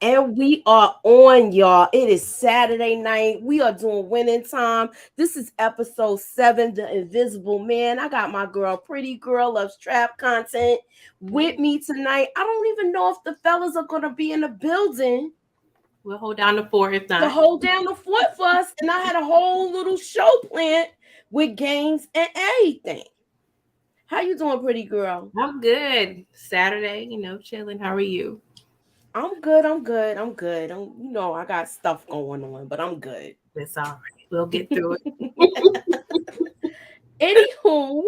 And we are on, y'all. It is Saturday night. We are doing winning time. This is episode 7, The Invisible Man. I got my girl, Pretty Girl Loves Trap Content, with me tonight. I don't even know if the fellas are going to be in the building We'll hold down the fort if to not. hold down the fort for us. And I had a whole little show planned with games and everything. How you doing, Pretty Girl? I'm good. Saturday, chilling. How are you? I'm good. I'm good. I'm good. I got stuff going on, but I'm good. It's all right. We'll get through it. Anywho,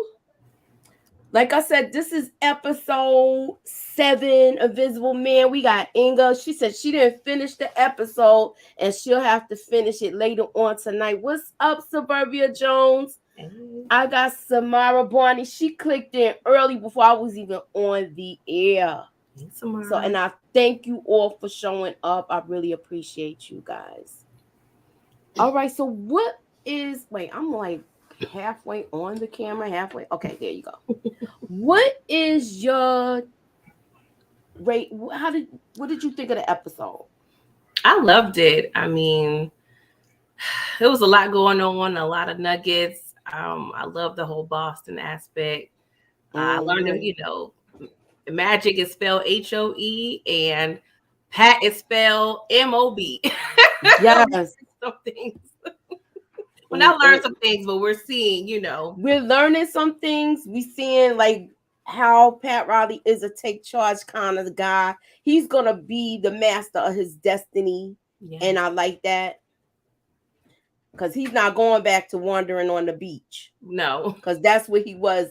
like I said, this is episode 7 of Invisible Man. We got Inga. She said she didn't finish the episode and she'll have to finish it later on tonight. What's up, Suburbia Jones? Hey, I got Samara Barney. She clicked in early before I was even on the air. thanks, Samara. So, and I thank you all for showing up. I really appreciate you guys. All right. So, wait, I'm like halfway on the camera, halfway. Okay, there you go. What is your rate? What did you think of the episode? I loved it. I mean, there was a lot going on, a lot of nuggets. I love the whole Boston aspect. I learned that, magic is spelled HOE and Pat is spelled MOB. Yes. Some things. Well, I learned some things, but we're seeing, We're learning some things. We seeing like how Pat Riley is a take charge kind of guy. He's gonna be the master of his destiny, and I like that because he's not going back to wandering on the beach. No, because that's where he was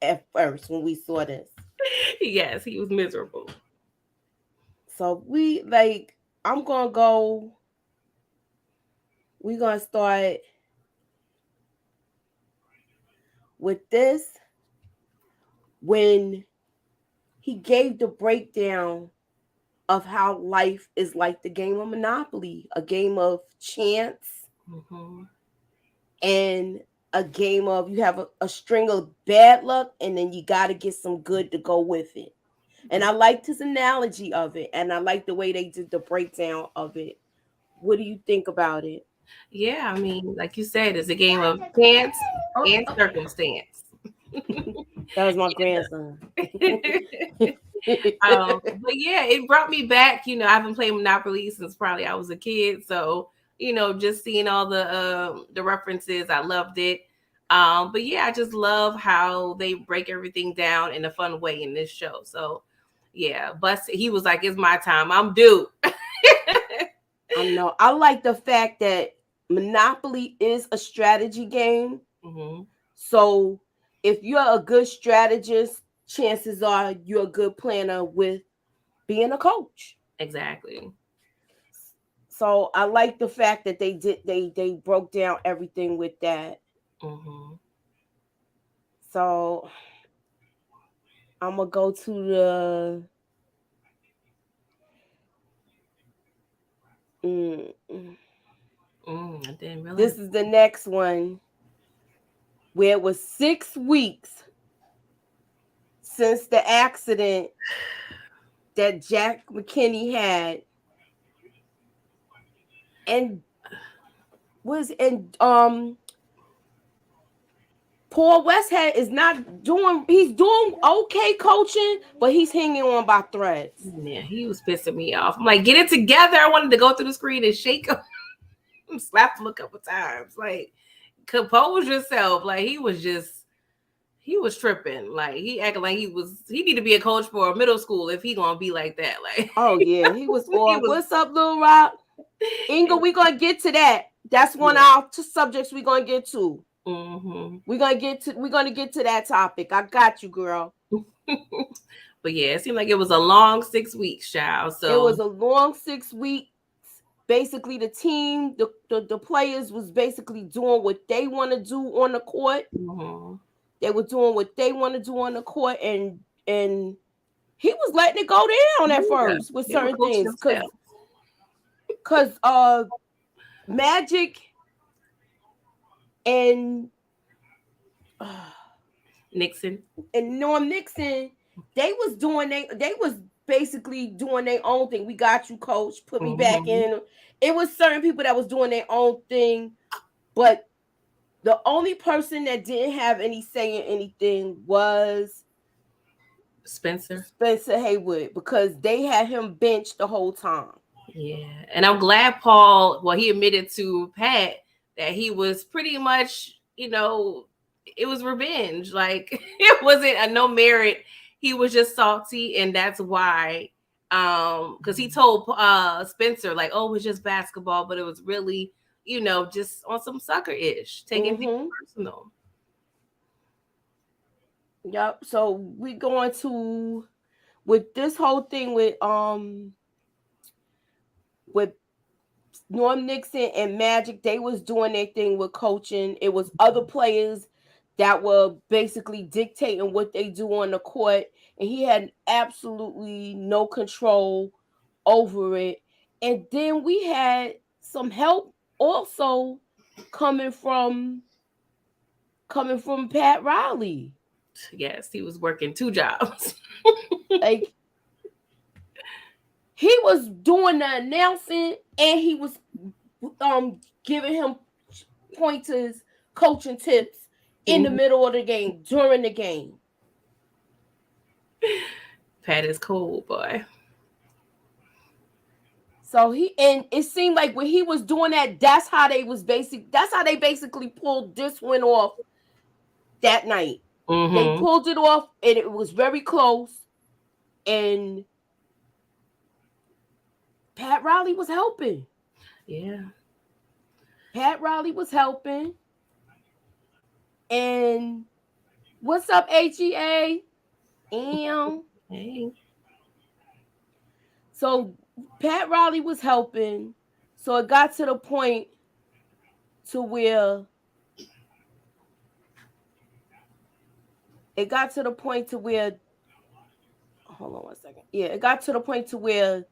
at first when we saw this. Yes, he was miserable. So I'm gonna go. We're gonna start with this when he gave the breakdown of how life is like the game of Monopoly, a game of chance, and a game of you have a string of bad luck, and then you got to get some good to go with it. And I liked his analogy of it, and I like the way they did the breakdown of it. What do you think about it? Yeah, I mean, like you said, it's a game of chance and circumstance. That was my grandson. But yeah, it brought me back. I haven't played Monopoly since probably I was a kid, so just seeing all the references, I loved it. But yeah, I just love how they break everything down in a fun way in this show. So yeah, but he was like, "It's my time. I'm due." I know. I like the fact that Monopoly is a strategy game. So if you're a good strategist, chances are you're a good planner with being a coach. Exactly. So I like the fact that they broke down everything with that. So I'm gonna go to the I didn't realize. This is the next one where it was 6 weeks since the accident that Jack McKinney had, and Paul Westhead is not doing. He's doing okay coaching, but he's hanging on by threads. Yeah, he was pissing me off. I'm like, get it together. I wanted to go through the screen and shake him, slap him a couple times. Like, compose yourself. Like, he was tripping. Like, he acting like he need to be a coach for a middle school if he gonna be like that. Like, oh yeah, he was on. What's up, Lil Rock? Inga, we gonna get to that. That's one of our subjects we gonna get to. We're gonna get to that topic. I got you, girl. But yeah, it seemed like it was a long 6 weeks, child. So it was a long 6 weeks. Basically, the team, the players was basically doing what they want to do on the court. They were doing what they want to do on the court, and he was letting it go down at first with certain things, because Magic and Nixon and Norm Nixon, they was basically doing their own thing. We got you, coach. Put me back Mm-hmm. in. It was certain people that was doing their own thing, but the only person that didn't have any say in anything was Spencer. Spencer Haywood, because they had him benched the whole time. Yeah. And I'm glad Paul, well, he admitted to Pat that he was pretty much, it was revenge. Like it wasn't a no merit. He was just salty, and that's why because he told Spencer, like, oh, it was just basketball, but it was really, just on some sucker-ish, taking things personal. Yep. So we going to, with this whole thing with Norm Nixon and Magic, they was doing their thing with coaching. It was other players that were basically dictating what they do on the court, and he had absolutely no control over it. And then we had some help also coming from Pat Riley. Yes, he was working 2 jobs. Like, he was doing the announcing and he was giving him pointers, coaching tips in the middle of the game, during the game. Pat is cold, boy. So it seemed like when he was doing that, that's how they basically pulled this win off that night. Mm-hmm. They pulled it off, and it was very close, and Pat Riley was helping. Yeah. Pat Riley was helping. And what's up, HEA? Hey. So Pat Riley was helping. So it got to the point to where hold on one second. Yeah, it got to the point to where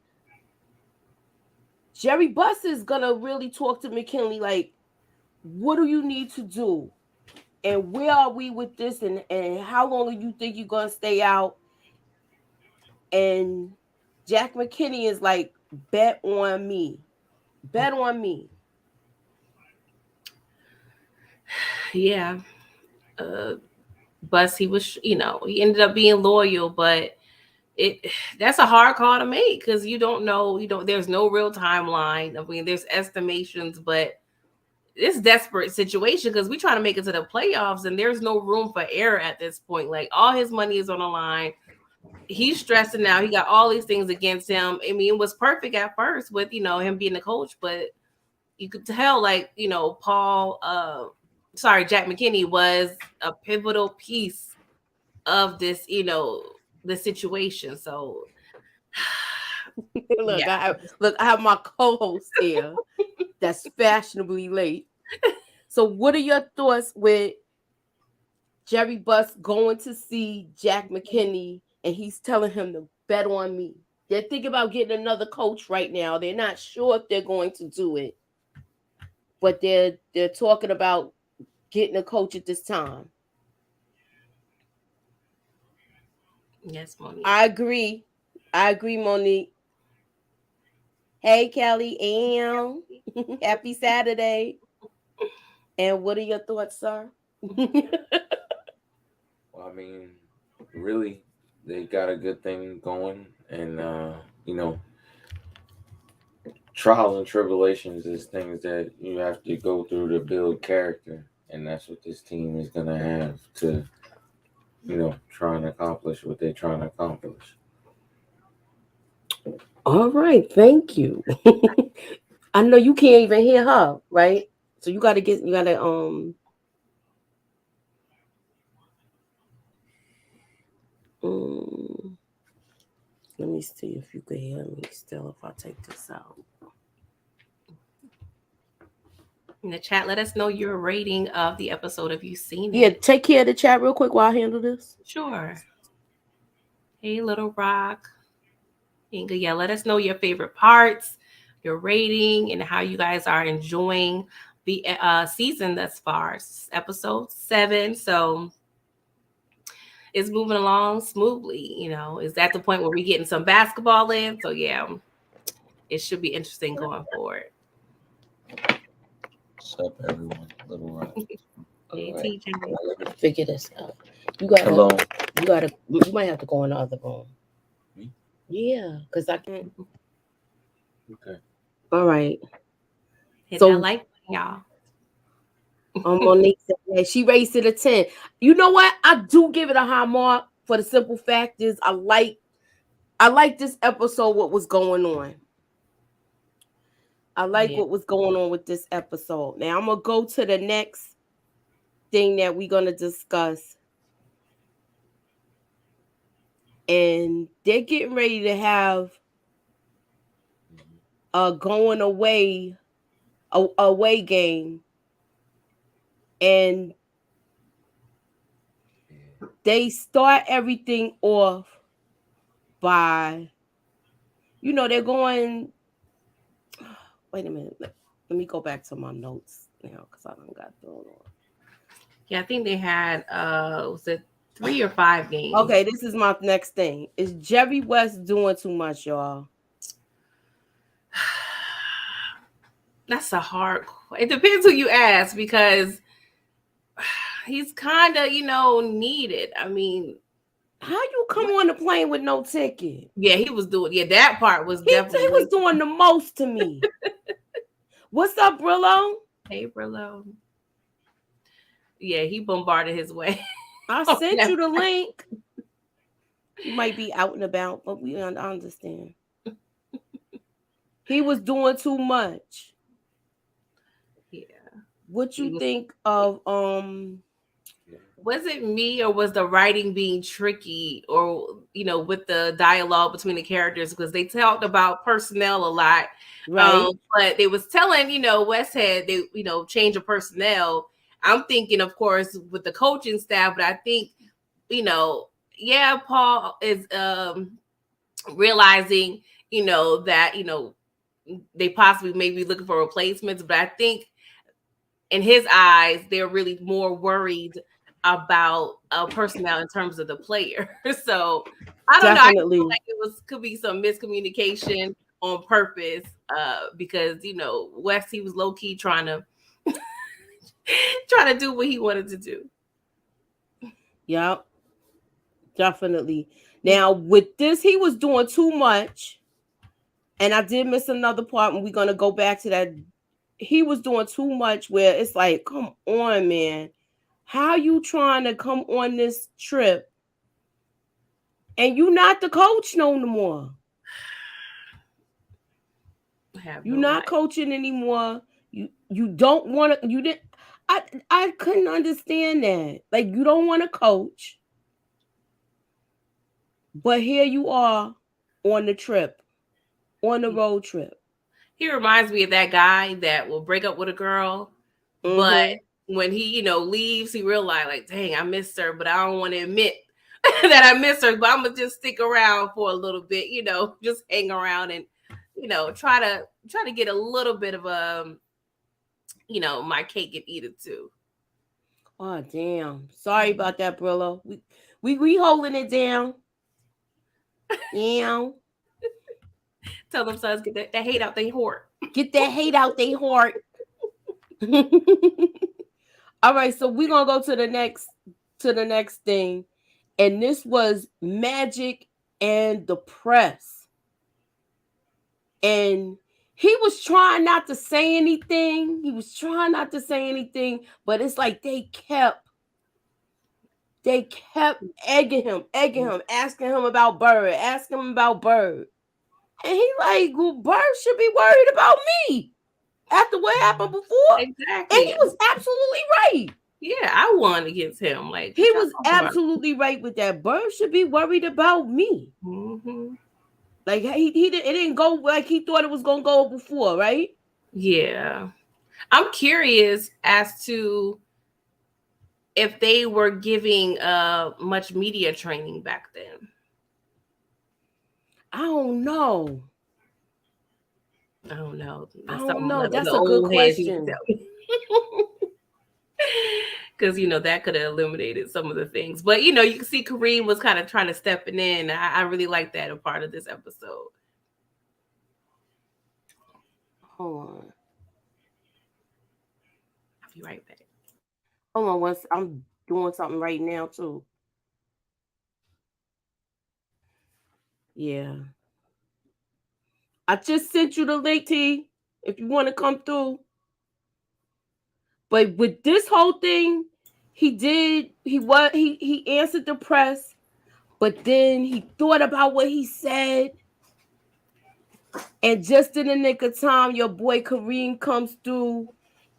Jerry Buss is gonna really talk to McKinley like, what do you need to do? And where are we with this? And how long do you think you're gonna stay out? And Jack McKinney is like, bet on me. Bet on me. Yeah. Bus, he was, he ended up being loyal, but that's a hard call to make because you don't know, there's no real timeline. I mean, there's estimations, but it's desperate situation because we trying to make it to the playoffs and there's no room for error at this point. Like all his money is on the line. He's stressing now. He got all these things against him. I mean, it was perfect at first with, him being the coach, but you could tell like, Jack McKinney was a pivotal piece of this, the situation. So Look, yeah. I have my co-host here that's fashionably late. So what are your thoughts with Jerry Buss going to see Jack McKinney and he's telling him to bet on me? They're thinking about getting another coach right now. They're not sure if they're going to do it, but they're talking about getting a coach at this time. Yes, Monique. I agree, Monique. Hey, Kelly, and happy Saturday. And what are your thoughts, sir? Well, I mean, really, they got a good thing going, and trials and tribulations is things that you have to go through to build character, and that's what this team is gonna have to, try and accomplish what they're trying to accomplish. All right, thank you. I know you can't even hear her, right? So you gotta um let me see if you can hear me still if I take this out. In the chat, let us know your rating of the episode if you've seen it. Yeah, take care of the chat real quick while I handle this. Sure. Hey, Little Rock. Inga, yeah, let us know your favorite parts, your rating, and how you guys are enjoying the season thus far. It's episode 7. So it's moving along smoothly. It's at the point where we're getting some basketball in. So yeah, it should be interesting going forward. What's up, everyone? Little Rock. Hey, All right. TJ. Let me figure this out. Hello. You might have to go in the other room. Me? Yeah, because I can't. Okay. All right. Hit So- that like button, y'all. Monique said that she raised it a 10. You know what? I do give it a high mark for the simple fact is I like this episode, what was going on. I like what was going on with this episode. Now I'm gonna go to the next thing that we're gonna discuss. And they're getting ready to have a going away away game. And they start everything off by, they're going. Wait a minute. Let me go back to my notes now because I don't got thrown on. Yeah, I think they had was it 3 or 5 games? Okay, this is my next thing. Is Jerry West doing too much, y'all? That's a hard. It depends who you ask because he's kind of needed. I mean, how you come on the plane with no ticket? Yeah, he was doing. Yeah, that part was definitely. He was doing the most to me. What's up, Brillo? Hey, Brillo. Yeah, he bombarded his way. I sent you the link. You might be out and about, but we understand. He was doing too much. Yeah. What you think of Was it me or was the writing being tricky or with the dialogue between the characters because they talked about personnel a lot, right? But they was telling West had they change of personnel. I'm thinking, of course, with the coaching staff, but I think Paul is realizing that they possibly may be looking for replacements, but I think in his eyes they're really more worried about personnel in terms of the player. So I don't know. I feel like could be some miscommunication on purpose because West, he was low key trying to do what he wanted to do. Yep, definitely. Now with this, he was doing too much, and I did miss another part, and we're gonna go back to that. He was doing too much where it's like, come on, man. How you trying to come on this trip and you not the coach no more? You're not coaching anymore. You don't want to. You didn't. I couldn't understand that. Like, you don't want to coach, but here you are on the trip, on the road trip. He reminds me of that guy that will break up with a girl, but when he, leaves, he realized, like, dang, I missed her, but I don't want to admit that I miss her, but I'm gonna just stick around for a little bit, just hang around and, try to get a little bit of my cake and eat it too. Oh, damn. Sorry about that, Brillo. We holding it down. Yeah. Tell them sons, get that hate out their heart. Get that hate out their heart. All right, so we're gonna go to the next thing. And this was Magic and the press. And he was trying not to say anything. But it's like they kept egging him, asking him about Bird. And he like, well, Bird should be worried about me after what happened before. Exactly. And he was absolutely right. Yeah, I won against him. Like, he was absolutely right with that. Bird should be worried about me. Mm-hmm. Like, it didn't go like he thought it was gonna go before, right? Yeah. I'm curious as to if they were giving much media training back then. I don't know. That's a good question. because that could have eliminated some of the things. But you can see Kareem was kind of trying to step in. I really like that a part of this episode. Hold on. I'll be right back. Hold on, once I'm doing something right now too. Yeah. I just sent you the link, T, if you want to come through. But with this whole thing, he answered the press, but then he thought about what he said. And just in the nick of time, your boy Kareem comes through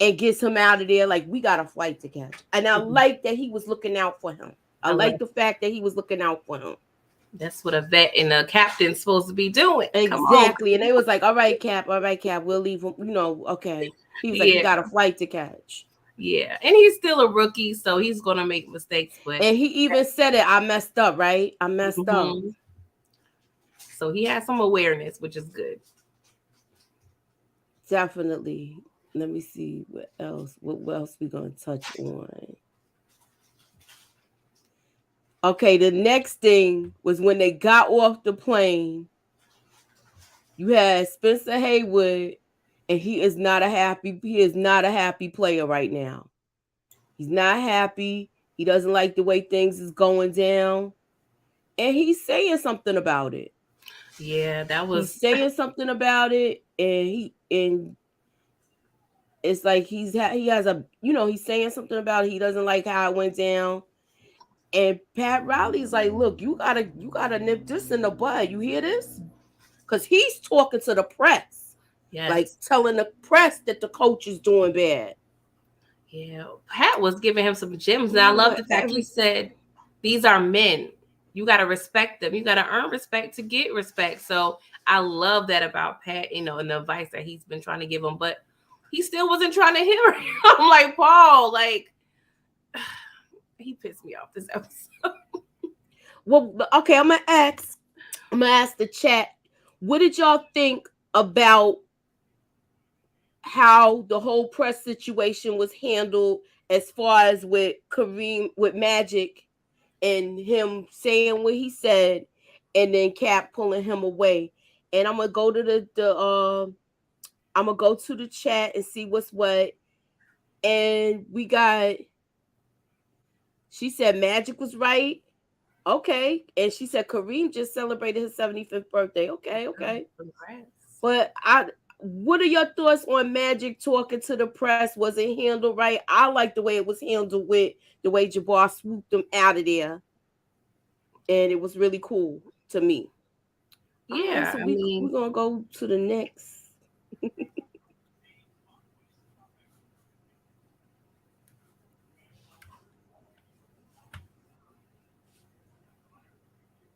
and gets him out of there. Like, we got a flight to catch. And I like that he was looking out for him. I like the fact that he was looking out for him. That's what a vet and a captain's supposed to be doing. Exactly. And they was like, all right, Cap, we'll leave him. Okay. He was like, you got a flight to catch. Yeah. And he's still a rookie, so he's going to make mistakes. And he even said it, I messed up, right? I messed up. So he has some awareness, which is good. Definitely. Let me see what else we gonna touch on. Okay, the next thing was when they got off the plane. You had Spencer Haywood, and he is not a happy player right now. He's not happy. He doesn't like the way things is going down, and he's saying something about it. Yeah, he's saying something about it, and it's like he has a he's saying something about it. He doesn't like how it went down. And Pat Riley's like, look, you gotta nip this in the bud. You hear this? Because he's talking to the press. Yes. Like telling the press that the coach is doing bad. Yeah. Pat was giving him some gems. And I love the fact he said, these are men. You gotta respect them. You gotta earn respect to get respect. So I love that about Pat, and the advice that he's been trying to give him, but he still wasn't trying to hear it. I'm like, Paul, like he pissed me off this episode. Well, okay, I'm gonna ask the chat, what did y'all think about how the whole press situation was handled as far as with Kareem, with Magic, and him saying what he said, and then Cap pulling him away? And I'm gonna go to I'm gonna go to the chat and see what's what. And we got, she said Magic was right. Okay. And she said Kareem just celebrated his 75th birthday. Okay. Congrats. But what are your thoughts on Magic talking to the press? Was it handled right? I like the way it was handled, with the way Jabbar swooped them out of there. And it was really cool to me. Yeah. So we're going to go to the next.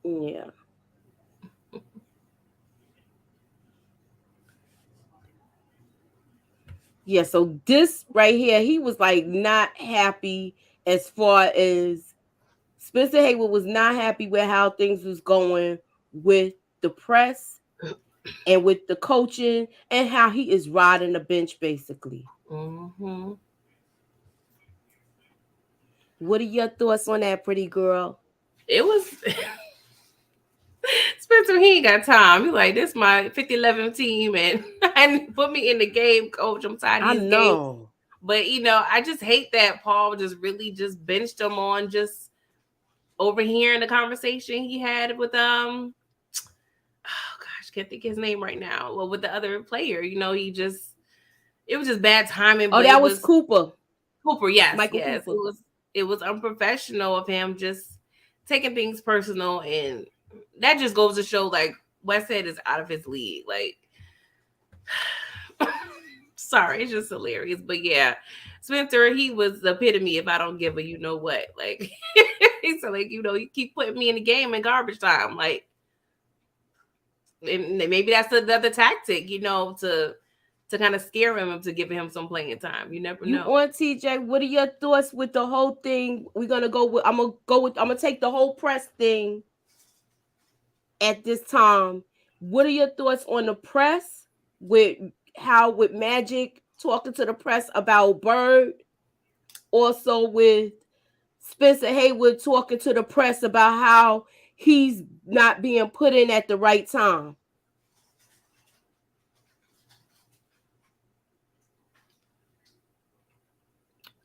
Yeah. Yeah, so this right here, he was like not happy as far as Spencer Haywood was not happy with how things was going with the press and with the coaching, and how he is riding the bench basically. Mm-hmm. What are your thoughts on that, pretty girl? It was Spencer, he ain't got time. He's like, this is my 50-11 team, and put me in the game, coach. I'm tired of these games. But I just hate that Paul just really just benched him on just overhearing the conversation he had with oh gosh, can't think of his name right now. Well, with the other player, it was just bad timing. Oh, that was Cooper. Cooper, yes, Michael Cooper. It was unprofessional of him just taking things personal, and that just goes to show, like, Westhead is out of his league. Like, sorry, it's just hilarious. But yeah, Spencer, he was the epitome if I don't give a you know what. Like, he's like, you keep putting me in the game in garbage time. Like, and maybe that's another tactic, to kind of scare him into giving him some playing time. You never know. On TJ, what are your thoughts with the whole thing? I'm gonna take the whole press thing at this time. What are your thoughts on the press with Magic talking to the press about Bird, also with Spencer Haywood talking to the press about how he's not being put in at the right time.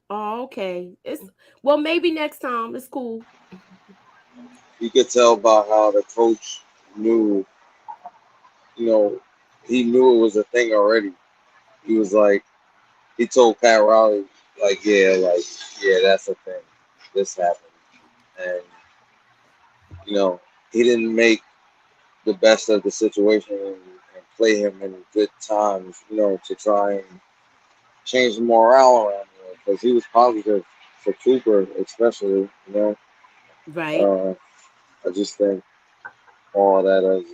Oh, okay. It's well, maybe next time. It's cool. You could tell by how the coach knew, you know, he knew it was a thing already. He was like, he told Pat Riley, like, yeah, that's a thing. This happened. And, you know, he didn't make the best of the situation and play him in good times, to try and change the morale around here because he was positive for Cooper, especially. Right. Uh, I just think all that is,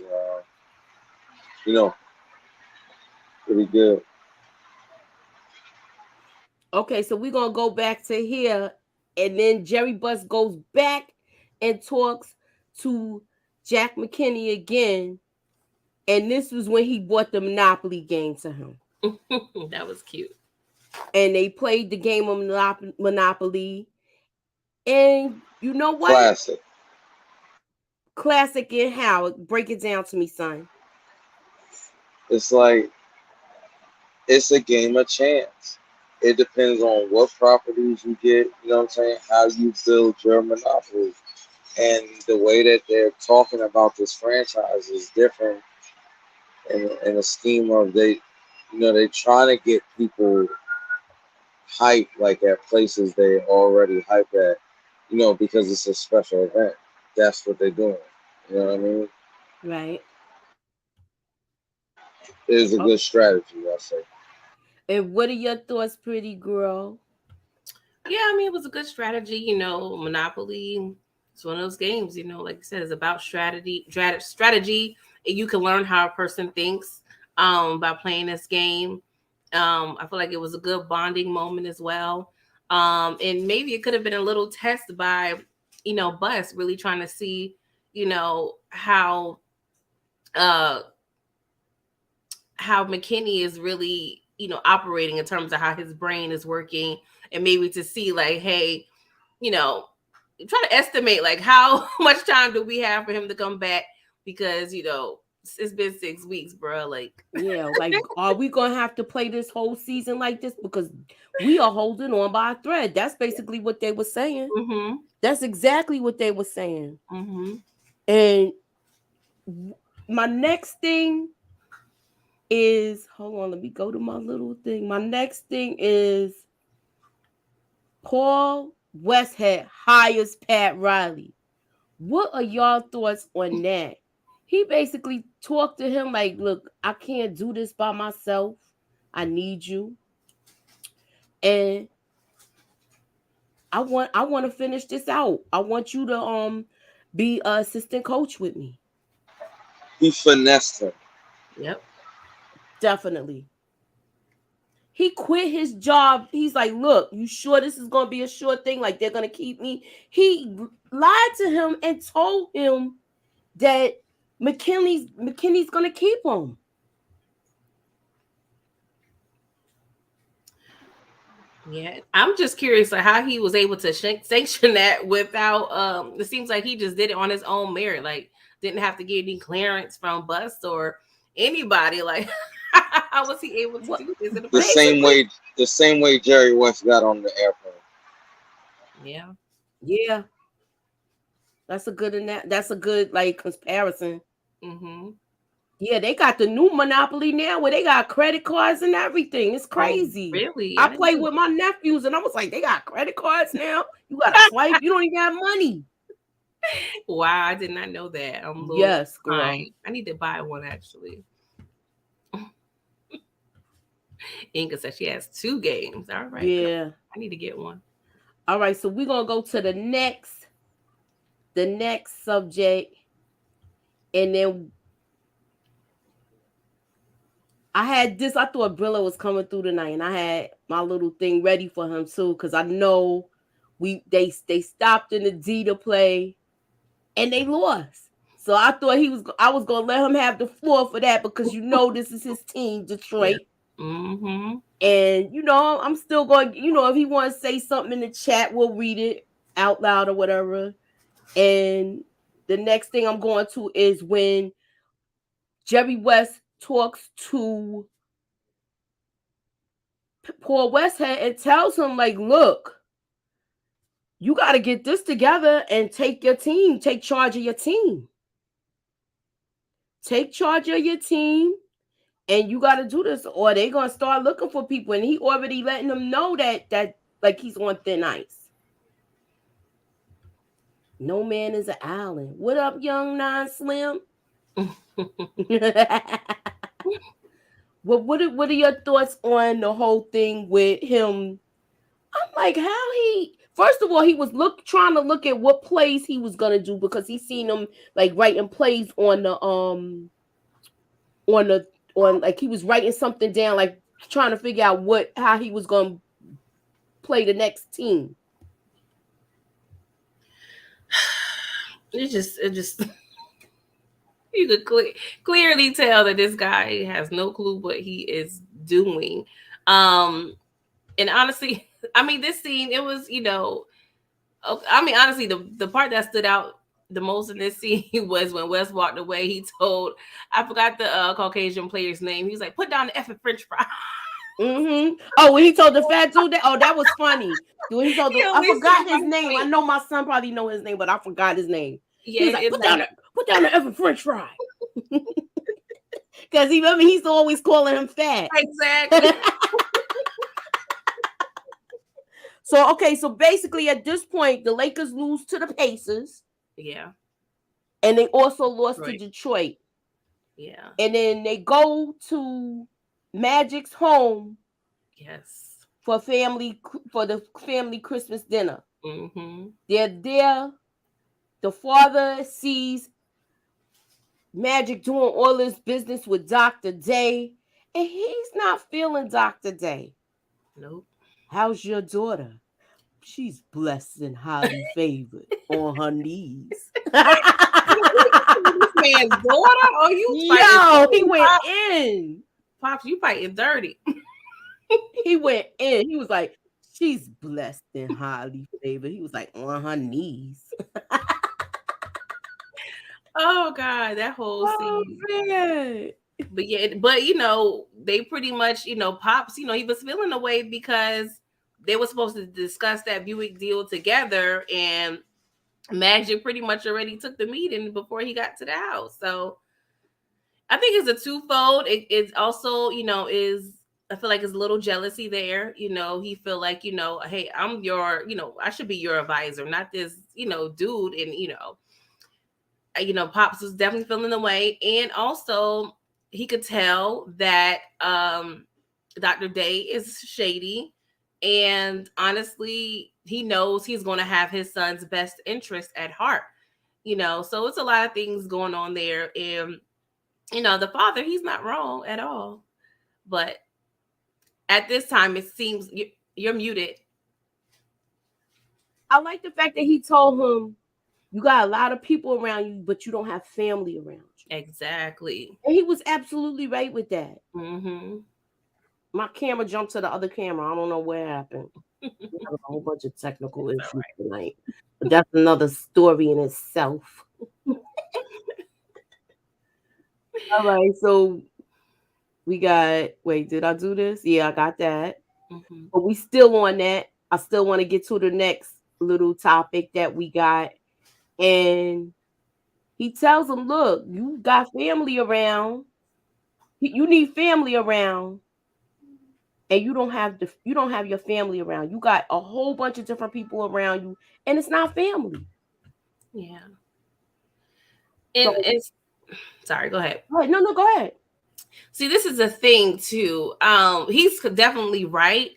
you know, pretty good. Okay, so we're gonna go back to here, and then Jerry Buss goes back and talks to Jack McKinney again, and this was when he bought the Monopoly game to him, That was cute. and they played the game of Monopoly, and you know what? Classic. Classic in how? Break it down to me, son. It's like it's a game of chance. It depends on what properties you get, what I'm saying, how you build your monopoly. And the way that they're talking about this franchise is different in a scheme of they trying to get people hype like at places they already hype at, because it's a special event. That's what they're doing. You know what I mean? Right. It is a Oh, good strategy, I say. and what are your thoughts, pretty girl? Yeah, I mean, it was a good strategy. Monopoly. It's one of those games. Like you said, it's about strategy, and you can learn how a person thinks by playing this game. I feel like it was a good bonding moment as well. And maybe it could have been a little test by, Bus really trying to see, how uh how McKinney is really, operating in terms of how his brain is working, and maybe to see like, hey, you know, try to estimate like how much time do we have for him to come back, because it's been 6 weeks, bro. Like, Yeah, like, are we gonna have to play this whole season like this? Because we are holding on by a thread. That's basically what they were saying. mm-hmm, That's exactly what they were saying. mm-hmm. And my next thing is, hold on, let me go to my little thing. My next thing is Paul Westhead hires Pat Riley. What are y'all thoughts on that? He basically talked to him like, look, I can't do this by myself. I need you. And I want to finish this out. I want you to be an assistant coach with me. He finessed him. Yep. Definitely. He quit his job. He's like, look, you sure this is gonna be a short thing? Like they're gonna keep me. He lied to him and told him that McKinney's gonna keep him. Yeah, I'm just curious like how he was able to sanction that without. It seems like he just did it on his own merit. Like, didn't have to get any clearance from Bust or anybody. Like, how was he able to What do this in the The first place? same way, the same way Jerry West got on the airplane. Yeah. Yeah, that's a good like comparison. Mm-hmm. Yeah, they got the new Monopoly now where they got credit cards and everything. It's Oh, crazy. really? I I didn't played know with my nephews and I was like, they got credit cards now. You gotta swipe. You don't even have money. that. Wow, I did not know that. I'm a little Yes, girl. behind. I need to buy one actually. Inga said she has 2 games. All right, girl. Yeah. I need to get one. All right. So we're gonna go to the next subject, and then I had this. I thought Brillo was coming through tonight, and I had my little thing ready for him too, because I know they stopped in the D to play, and they lost. So I thought I was gonna let him have the floor for that because this is his team, Yeah. Detroit. Mm-hmm. And I'm still going. If he wants to say something in the chat, we'll read it out loud or whatever. And the next thing I'm going to is when Jerry West talks to Paul Westhead and tells him, like, look, you got to get this together and take charge of your team. Take charge of your team, and you got to do this, or they're going to start looking for people. And he already letting them know that like he's on thin ice. No man is an island. What up, young non-slim? Well, what are your thoughts on the whole thing with him? I'm like, how first of all, he was trying to look at what plays he was gonna do, because he seen them like writing plays on like he was writing something down, like trying to figure out how he was gonna play the next team. It just you could clearly tell that this guy has no clue what he is doing. And honestly, I mean, this scene, it was, honestly, the part that stood out the most in this scene was when Wes walked away. He told, I forgot the Caucasian player's name. He was like, put down the effing French fry. Mm-hmm. Oh, when he told the fat dude that, that was funny. When he told I forgot his name. I know my son probably know his name, but I forgot his name. Yeah, he was like, put down the effing French fry. Because he's always calling him fat. Exactly. So basically at this point, the Lakers lose to the Pacers. Yeah. And they also lost to Detroit. Yeah. And then they go to Magic's home. Yes. For the family Christmas dinner. Mm-hmm. They're there. The father sees Magic doing all this business with Dr. Day, and he's not feeling Dr. Day. Nope. How's your daughter? She's blessed and highly favored on her knees. This man's daughter? Oh, he went in. Pops, you fighting dirty. He went in. He was like, she's blessed and highly favored. He was like, on her knees. Oh God, that whole scene. Man. But they pretty much, Pops, he was feeling away because they were supposed to discuss that Buick deal together, and Magic pretty much already took the meeting before he got to the house. So I think it's a twofold. It's also, I feel like it's a little jealousy there. He feel like, hey, I'm your, I should be your advisor, not this, dude. And, Pops was definitely feeling the way. And also he could tell that Dr. Day is shady. And honestly, he knows he's going to have his son's best interest at heart. So it's a lot of things going on there. And, the father, he's not wrong at all. But at this time, it seems you're muted. I like the fact that he told him, you got a lot of people around you, but you don't have family around you. Exactly. And he was absolutely right with that. Mm-hmm. My camera jumped to the other camera. I don't know what happened. We have a whole bunch of technical issues tonight. But that's another story in itself. All right, so we got, did I do this? Yeah, I got that. Mm-hmm. But we still on that. I still want to get to the next little topic that we got. And he tells him, look, you got family around. You need family around. And you don't have your family around. You got a whole bunch of different people around you, and it's not family. Yeah. And it's sorry, go ahead. No, go ahead. See, this is a thing too. He's definitely right,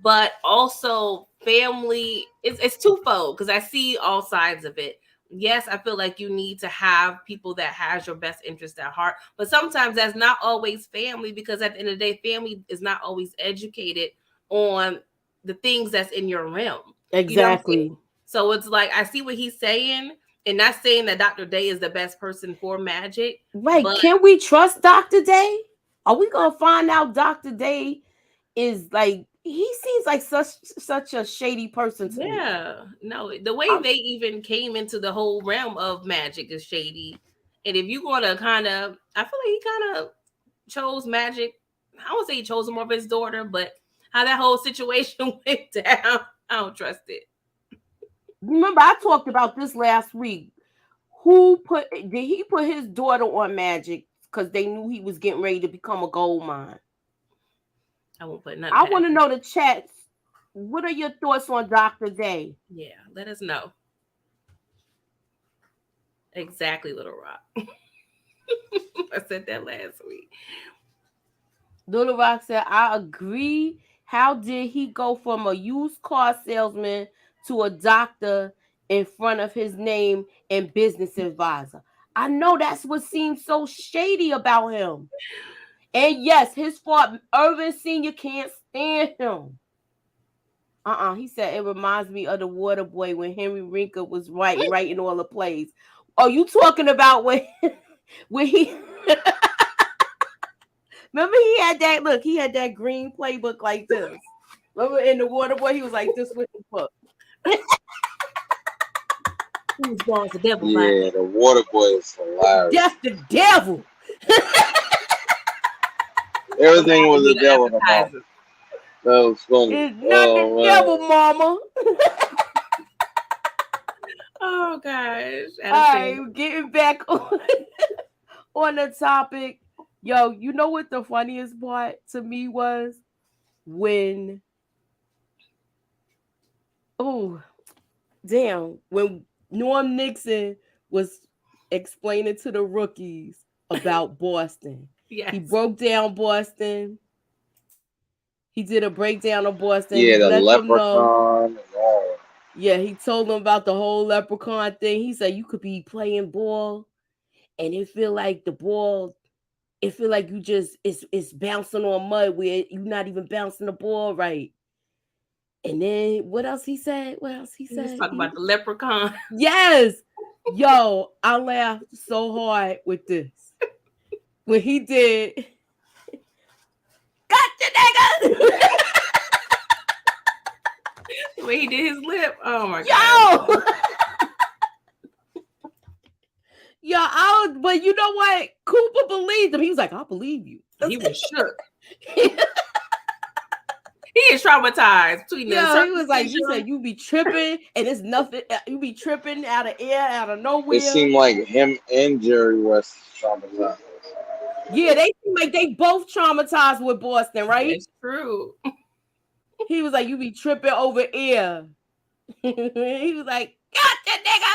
but also family, it's twofold, because I see all sides of it. Yes, I feel like you need to have people that has your best interest at heart, but sometimes that's not always family, because at the end of the day, family is not always educated on the things that's in your realm. Exactly. So it's like, I see what he's saying, and not saying that Dr. Day is the best person for Magic. Right. Can we trust Dr. Day? Are we gonna find out Dr. Day is like he seems like such a shady person to me. Yeah, no, the way I'm, they even came into the whole realm of magic is shady. And if you want to kind of, I feel like he kind of chose magic. I won't say he chose him over his daughter, but how that whole situation went down, I don't trust it. remember I talked about this last week. Did he put his daughter on magic because they knew he was getting ready to become a gold mine? I won't put nothing I past want to him. know the chats. What are your thoughts on Dr. Day? Yeah, let us know. Exactly, Little Rock. I said that last week. Little Rock said, I agree. How did he go from a used car salesman to a doctor in front of his name and business advisor? I know that's what seems so shady about him. And yes, his fault. Irvin Sr. can't stand him. He said it reminds me of the Water Boy when Henry Winkler was writing all the plays. Oh, you talking about when when he remember he had that look, he had that green playbook like this. Remember in the Water Boy, he was like this with the book. Whose balls the devil Yeah, by? the water boy is hilarious. That's the devil. Everything was Be the the devil about. appetizer. That was funny. It's not the devil, mama. Oh gosh. All right, getting back on the topic. Yo, you know what the funniest part to me was? When when Norm Nixon was explaining to the rookies about Boston. Yes. He broke down Boston. He did a breakdown of Boston. Yeah, He the let them know. leprechaun and all. Yeah, he told them about the whole leprechaun thing. He said you could be playing ball and it feel like you just it's bouncing on mud where you're not even bouncing the ball right. And then what else he said? He was talking about the leprechaun. Yes. Yo, I laughed so hard with this. When he did Gotcha, nigga! When he did his lip. Oh my god. Yo, but you know what? Cooper believed him. He was like, I believe you. He was shook. He is traumatized between He was like, you said you be tripping and it's nothing. You be tripping out of air, out of nowhere. It seemed like him and Jerry West traumatized. Yeah, they seem like they both traumatized with Boston, right? It's true. He was like, you be tripping over air. He was like, gotcha, nigga.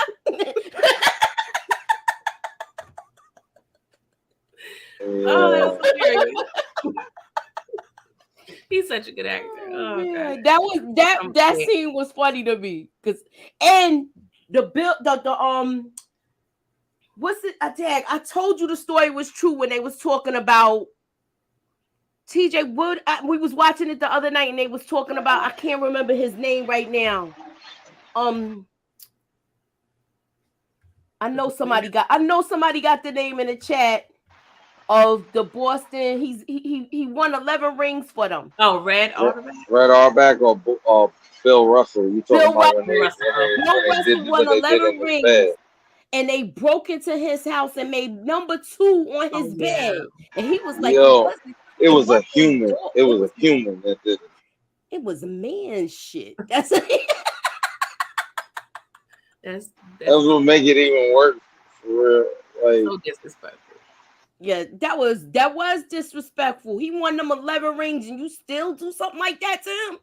Oh, that's hilarious. He's such a good actor. Oh god. That scene was funny to me and what's it? I told you the story was true when they was talking about TJ Wood. We was watching it the other night and they was talking about, I can't remember his name right now. I know somebody got the name in the chat of the Boston. He won 11 rings for them. Oh, Red Auerbach? Red Auerbach or Bill Russell? You talking about when they Russell won 11 rings. And they broke into his house and made number 2 on his bed. And he was like, yo, it was a human. It was a human that did it. It was man shit. That's what make it even worse. For real. Like, so disrespectful. Yeah, that was disrespectful. He won them 11 rings and you still do something like that to him?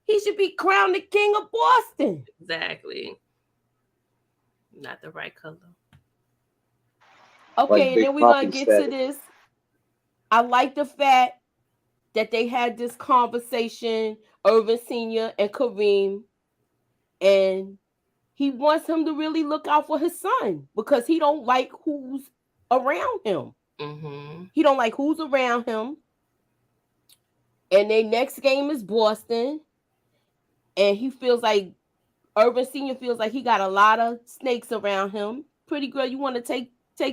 He should be crowned the king of Boston. Exactly. Not the right color. Okay, like and then we're going to get to this. I like the fact that they had this conversation, Irvin Sr. and Kareem, and he wants him to really look out for his son because he don't like who's around him. Mm-hmm. He don't like who's around him. And their next game is Boston. And he feels like Irvin Sr. feels like he got a lot of snakes around him. Pretty girl, you want to take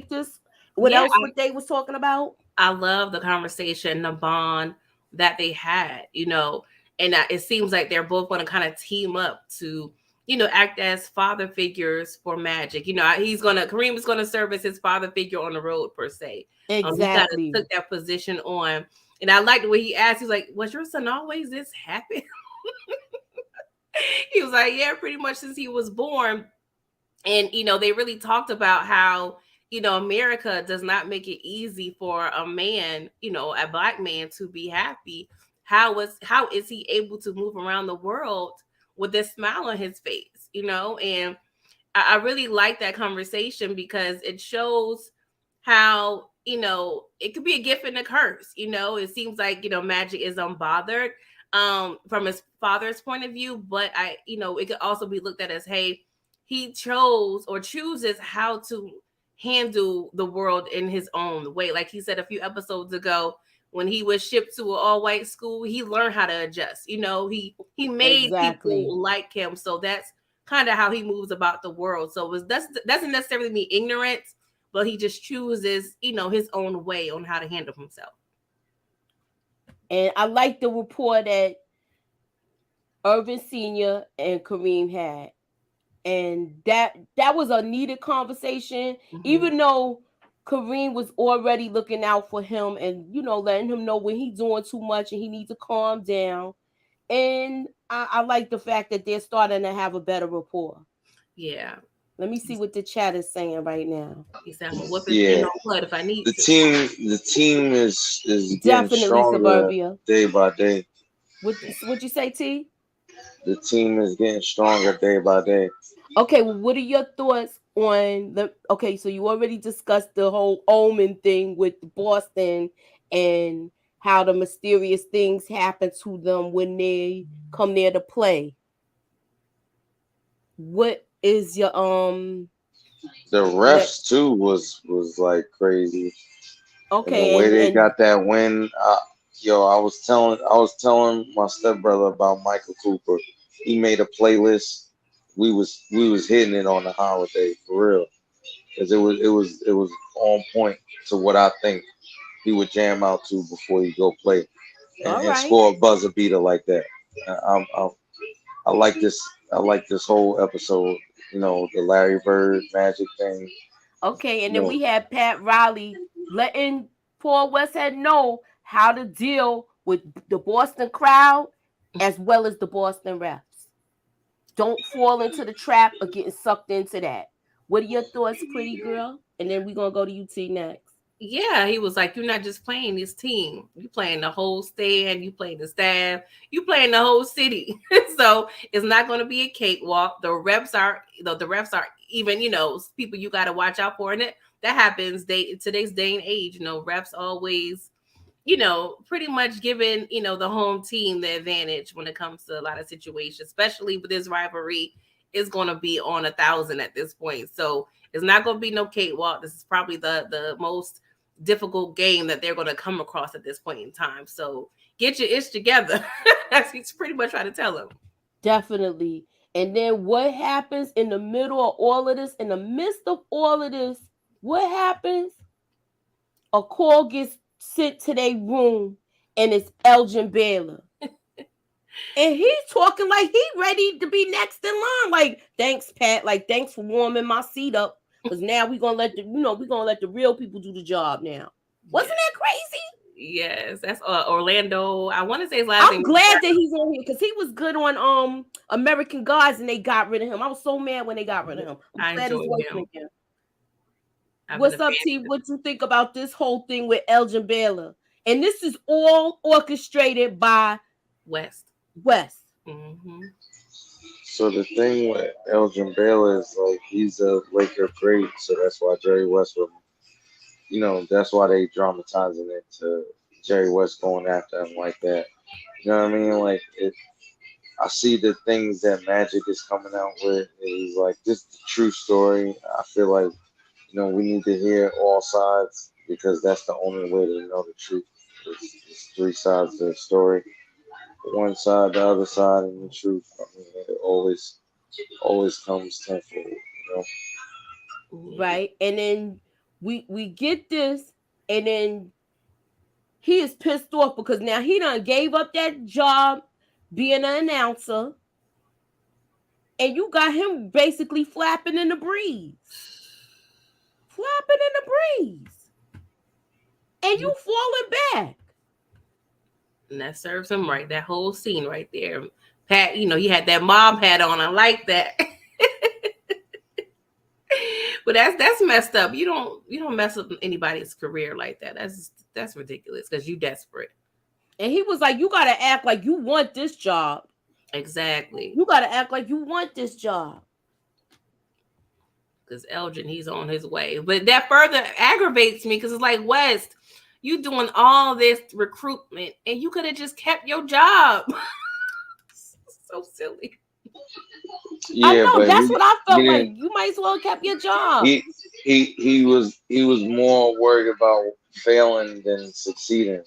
this? What else they was talking about? I love the conversation, the bond that they had, and it seems like they're both going to kind of team up to, act as father figures for Magic. Kareem is going to serve as his father figure on the road per se. He kind of Exactly. took that position on, and I liked the way he asked. He's like, "Was your son always this happy?" He was like, "Yeah, pretty much since he was born." And they really talked about how America does not make it easy for a man, a black man, to be happy. How is he able to move around the world with this smile on his face? And I really like that conversation because it shows how it could be a gift and a curse. It seems like Magic is unbothered from his father's point of view, but it could also be looked at as, hey, he chose or chooses how to handle the world in his own way. Like he said a few episodes ago, when he was shipped to an all-white school, he learned how to adjust. He made Exactly. people like him. So that's kind of how he moves about the world. So that doesn't necessarily mean ignorance, but he just chooses, his own way on how to handle himself. And I like the rapport that Irvin Sr. and Kareem had. And that was a needed conversation, Mm-hmm. even though Kareem was already looking out for him and letting him know when he's doing too much and he needs to calm down. And I like the fact that they're starting to have a better rapport. Yeah. Let me see what the chat is saying right now. He said, I'm going to whip his Yeah, hand on blood if I need the to. team is getting Definitely stronger Suburbia. day by day. What you say, T? The team is getting stronger day by day. Okay, well, what are your thoughts on the? Okay, so you already discussed the whole Omen thing with Boston and how the mysterious things happen to them when they come there to play. What is your The that? refs too was like crazy, and the Okay, way they and got that win. Yo, I was telling my stepbrother about Michael Cooper. He made a playlist. We was hitting it on the holiday for real, because it was on point to what I think he would jam out to before he go play all and right. score a buzzer beater like that. I like this. I like this whole episode. The Larry Bird Magic thing. Okay, and You then know, we had Pat Riley letting Paul Westhead know how to deal with the Boston crowd as well as the Boston refs. Don't fall into the trap of getting sucked into that. What are your thoughts, pretty girl? And then we're gonna go to UT next. Yeah, he was like, you're not just playing this team. You playing the whole stand. You playing the staff. You playing the whole city. So it's not going to be a cakewalk. The refs are even, people you got to watch out for. And that happens today's day and age. Refs always, pretty much giving, the home team the advantage when it comes to a lot of situations, especially with this rivalry is going to be on 1,000 at this point. So it's not going to be no cakewalk. This is probably the most difficult game that they're going to come across at this point in time. So get your ish together. That's he's pretty much trying to tell them. Definitely. And then what happens in the middle of all of this, in the midst of all of this, what happens? A call gets sent to their room and it's Elgin Baylor. And he's talking like he ready to be next in line. Like, thanks, Pat. Like, thanks for warming my seat up. Because now we're gonna let the real people do the job now. Wasn't Yes, that crazy? yes, that's Orlando. I want to say his last I'm name. glad that he's on here because he was good on American Gods and they got rid of him. I was so mad when they got rid of him. I'm I glad he's enjoyed working him. again. I've been a What's up, fan T? since What you think about this whole thing with Elgin Baylor? And this is all orchestrated by West. West. Mm-hmm. so the thing with Elgin Baylor is like he's a Laker great, so that's why Jerry West would, that's why they dramatizing it to Jerry West going after him like that. You know what I mean? Like I see the things that Magic is coming out with is like this is the true story. I feel like we need to hear all sides because that's the only way to know the truth. It's three sides to the story. One side, the other side, and the truth. I mean, it always comes tenfold. Yeah. Right? And then we get this, and then he is pissed off because now he done gave up that job being an announcer, and you got him basically flapping in the breeze. Flapping in the breeze. And you falling back. And that serves him right. That whole scene right there. Pat, he had that mob hat on. I like that. But that's messed up. You don't mess up anybody's career like that. That's ridiculous because you desperate. And he was like, you gotta act like you want this job. Exactly. You gotta act like you want this job. Because Elgin, he's on his way. But that further aggravates me because it's like, West, you doing all this recruitment and you could have just kept your job. So silly. Yeah, I know, but that's what I felt like. You might as well have kept your job. He was more worried about failing than succeeding.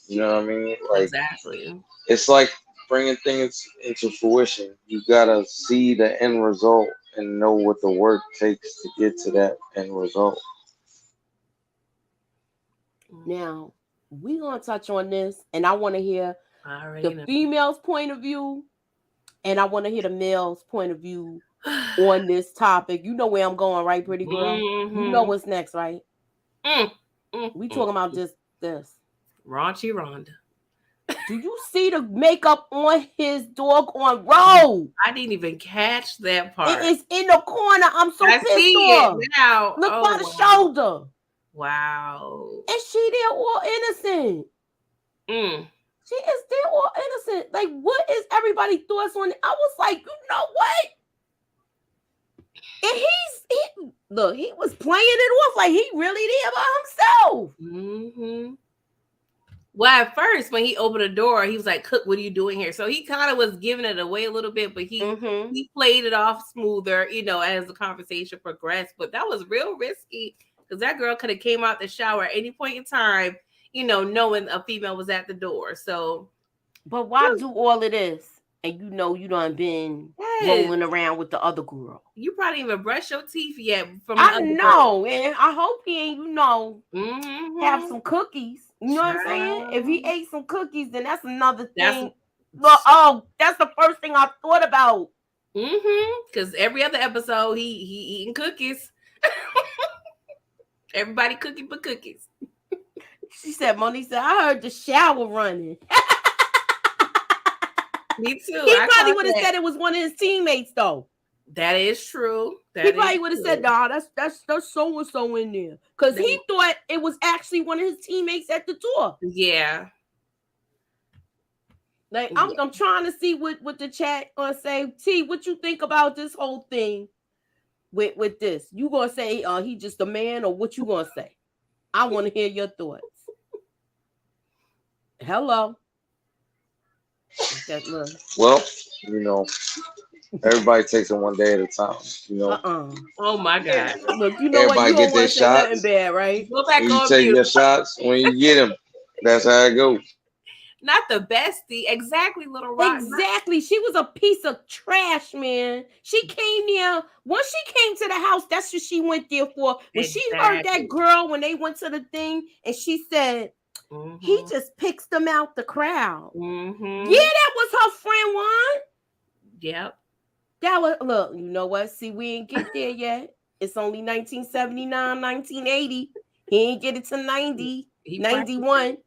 You know what I mean? Like, exactly. It's like bringing things into fruition. You gotta see the end result and know what the work takes to get to that end result. Now, we're gonna touch on this, and I want to hear the female's point of view, and I want to hear the male's point of view on this topic. You know where I'm going, right, pretty girl? Mm-hmm. You know what's next, right? We talking about this. Raunchy Rhonda. Do you see the makeup on his dog on road? I didn't even catch that part. It is in the corner. I'm so pissed off. It now. Look by the shoulder. Wow. And she there all innocent. She is there all innocent. Like, what is everybody's thoughts on it? I was like, you know what? And he was playing it off like he really there by himself. Mm-hmm. Well, at first, when he opened the door, he was like, Cook, what are you doing here? So he kind of was giving it away a little bit, but he played it off smoother, as the conversation progressed. But that was real risky because that girl could have came out the shower at any point in time, knowing a female was at the door. So, but why do all of this? And you done been rolling around with the other girl. You probably even brush your teeth yet. I know, and I hope he ain't, have some cookies. You know what I'm saying? If he ate some cookies, then that's another thing. That's the first thing I thought about. Because every other episode, he eating cookies. Everybody cooking for cookies. She said, Moni said, I heard the shower running. Me too. He probably would have said it was one of his teammates, though. That is true. He probably would have said, nah, that's so and so in there. Because he thought it was actually one of his teammates at the door. Yeah. Like, I'm trying to see what the chat gonna say. T, what you think about this whole thing with this? You gonna say he just a man, or what you gonna say? I want to hear your thoughts. Hello. Well, everybody takes it one day at a time. Oh my God! Look, everybody get their shots. Bad, right? Go back you take your shots when you get them. That's how it goes. Not the bestie, exactly, Little Rock. Exactly. She was a piece of trash, man. She came there. Once she came to the house, that's what she went there for. When she heard that girl when they went to the thing, and she said, he just picks them out the crowd. Yeah, that was her friend one. Yep. That was, look, you know what? See, we ain't get there yet. It's only 1979, 1980. He ain't get it to 90, 91.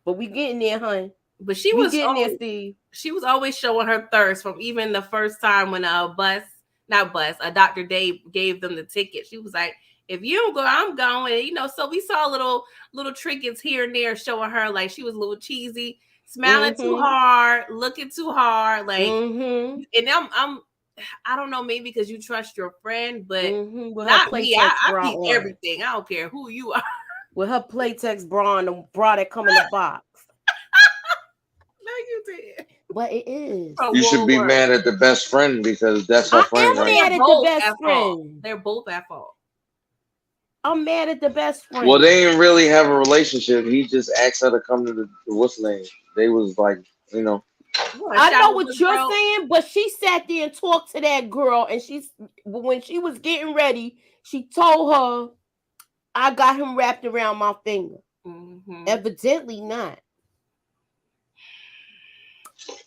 But we getting there, hun. But she was getting there, Steve. She was always showing her thirst from even the first time when Dr. Dave gave them the ticket. She was like, if you don't go, I'm going. So we saw little trinkets here and there showing her like she was a little cheesy, smiling too hard, looking too hard, like. And I don't know, maybe because you trust your friend, but not me. I keep everything. I don't care who you are. With her Playtex bra and the bra that come in the box. No, you did. But it is. You should be mad at the best friend because that's her friend. I'm mad at the best friend. They're both at fault. I'm mad at the best friend. Well, they didn't really have a relationship. He just asked her to come to the what's the name? They was like, I know what you're saying, but she sat there and talked to that girl, and when she was getting ready, she told her, I got him wrapped around my finger. Mm-hmm. Evidently not.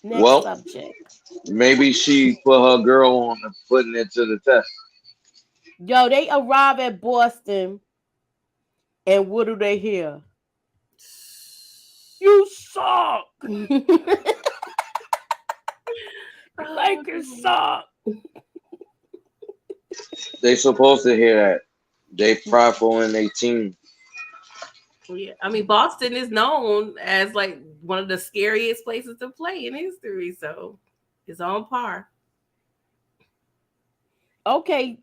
Next Well, subject. maybe she put her girl on and putting it to the test. Yo, they arrive at Boston, and what do they hear? You suck. Lakers suck. They supposed to hear that. They prideful in their team. Yeah, I mean Boston is known as like one of the scariest places to play in history, so it's on par. Okay,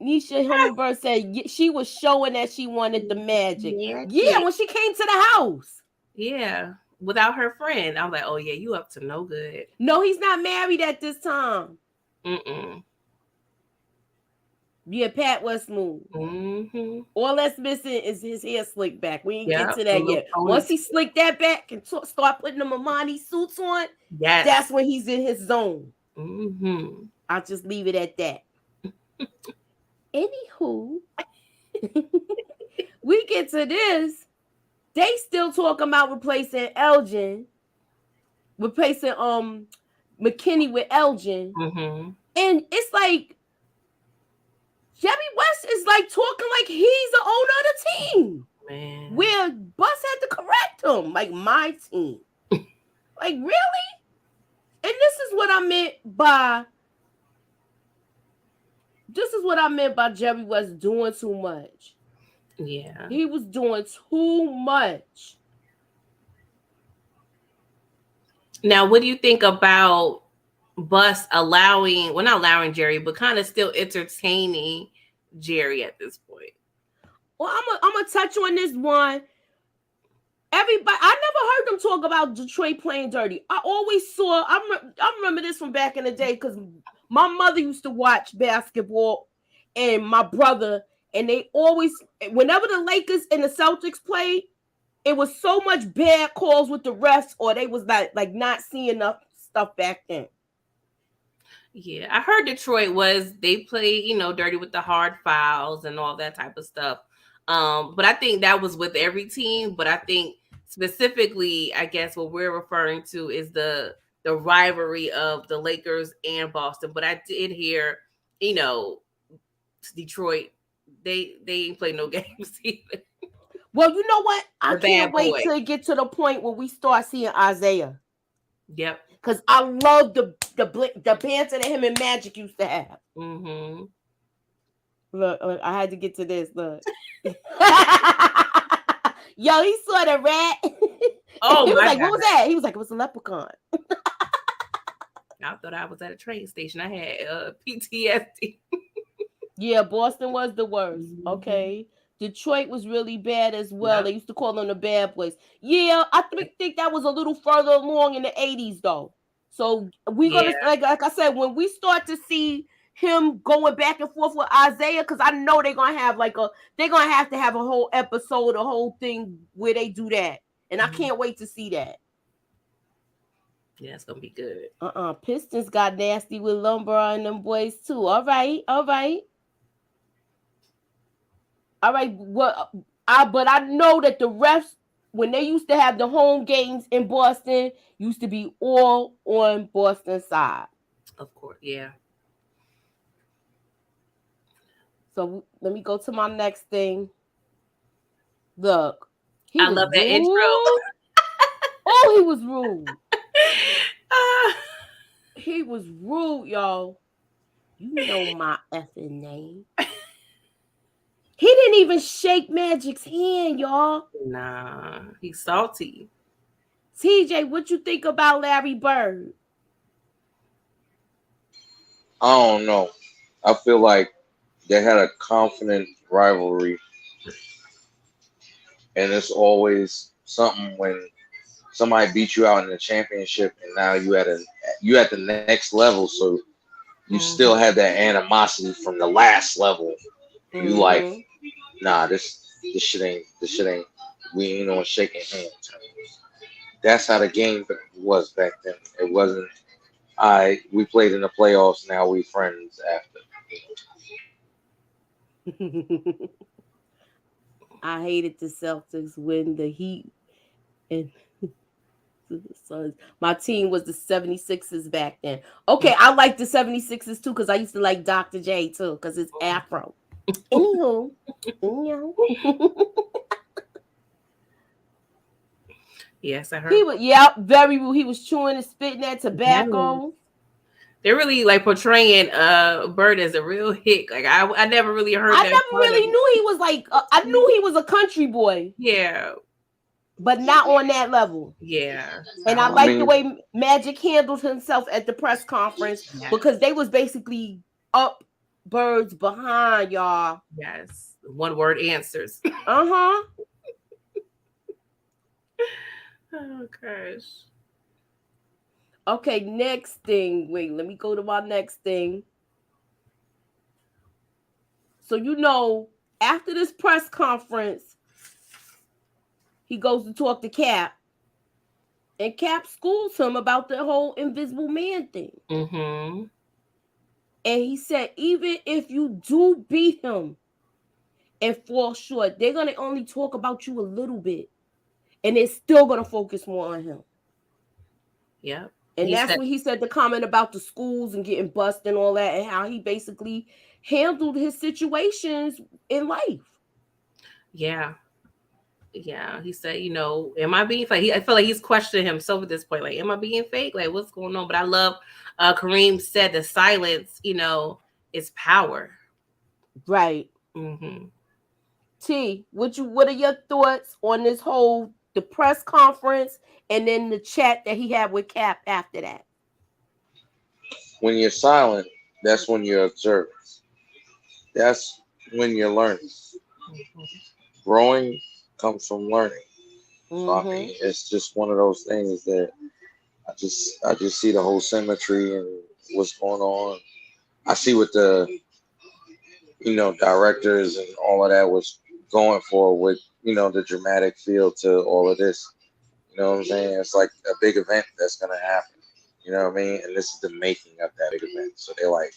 Nisha Hummingbird said she was showing that she wanted the magic. Yeah, when she came to the house. Yeah, without her friend, I was like, oh yeah, you up to no good. No, he's not married at this time. Mm-mm. Yeah, Pat was smooth. Mm-hmm. All that's missing is his hair slicked back. We ain't get to the that little yet. pony. Once he slicked that back and start putting the Mamani suits on, Yes. that's when he's in his zone. Mm-hmm. I'll just leave it at that. Anywho, we get to this. They still talking about replacing McKinney with Elgin. Mm-hmm. And it's like Jerry West is like talking like he's the owner of the team. Man. Where Bus had to correct him, like my team. Like, really? And this is what I meant by Jerry West doing too much. Yeah. He was doing too much. Now, what do you think about Bus not allowing Jerry, but kind of still entertaining Jerry at this point? Well, I'm gonna touch on this one. Everybody, I never heard them talk about Detroit playing dirty. I always saw. I remember this from back in the day because my mother used to watch basketball, and my brother, and they always, whenever the Lakers and the Celtics played, it was so much bad calls with the refs, or they was like not seeing enough stuff back then. Yeah, I heard Detroit they play, dirty with the hard fouls and all that type of stuff. But I think that was with every team. But I think specifically, I guess what we're referring to is the rivalry of the Lakers and Boston. But I did hear, Detroit, they ain't play no games either. Well, you know what? I can't wait till it get to the point where we start seeing Isaiah. Yep. Because I love the banter that him and Magic used to have. Mm-hmm. Look, I had to get to this. Look. Yo, he saw the rat. Oh, he was my like, God. what was that? He was like, it was a leprechaun. I thought I was at a train station. I had PTSD. Yeah, Boston was the worst. Mm-hmm. Okay. Detroit was really bad as well. Yep. They used to call them the bad boys. Yeah, I think that was a little further along in the 80s, though. So we're going to, like I said, when we start to see him going back and forth with Isaiah, because I know they're going to have to have a whole episode, a whole thing where they do that. And I can't wait to see that. Yeah, it's going to be good. Pistons got nasty with Lombard and them boys, too. All right. Well, but I know that the refs, when they used to have the home games in Boston, used to be all on Boston's side. Of course, yeah. So let me go to my next thing. Look, I love that intro. Oh, he was rude. He was rude, y'all. You know my effing name. He didn't even shake Magic's hand, y'all. Nah, he's salty. TJ, what you think about Larry Bird? I don't know. I feel like they had a confident rivalry, and it's always something when somebody beat you out in the championship, and now you at the next level, so you still had that animosity from the last level. You like, nah, this shit ain't. We ain't on shaking hands. That's how the game was back then. It wasn't. We played in the playoffs. Now we friends after. I hated the Celtics when the Heat and the Suns. My team was the 76ers back then. Okay, I like the 76ers too because I used to like Dr. J too because it's Afro. Anywho. Yes, I heard. He was, yeah, very rude. He was chewing and spitting that tobacco. They're really like portraying Bird as a real hick. Like I never really heard I that. never really knew he was like I knew he was a country boy. Yeah. But not on that level. Yeah. And I like the way Magic handled himself at the press conference because they was basically up Bird's behind, y'all. Yes. One word answers. Uh-huh. Oh gosh. Okay, next thing. Wait, let me go to my next thing. So after this press conference, he goes to talk to Cap. And Cap schools him about the whole invisible man thing. Mm-hmm. And he said, even if you do beat him and fall short, they're going to only talk about you a little bit. And they're still going to focus more on him. Yeah. And that's when he said the comment about the schools and getting busted and all that, and how he basically handled his situations in life. Yeah. Yeah. He said, am I being fake? I feel like he's questioning himself at this point. Like, am I being fake? Like, what's going on? But I love Kareem said the silence, is power. Right. Mm-hmm. T, what are your thoughts on this whole the press conference and then the chat that he had with Cap after that? When you're silent, that's when you're observing. That's when you're learning. Mm-hmm. Growing comes from learning. Mm-hmm. So, I mean, it's just one of those things that I just see the whole symmetry and what's going on. I see what the directors and all of that was going for with the dramatic feel to all of this. You know what I'm saying? It's like a big event that's gonna happen. You know what I mean? And this is the making of that big event. So they're like,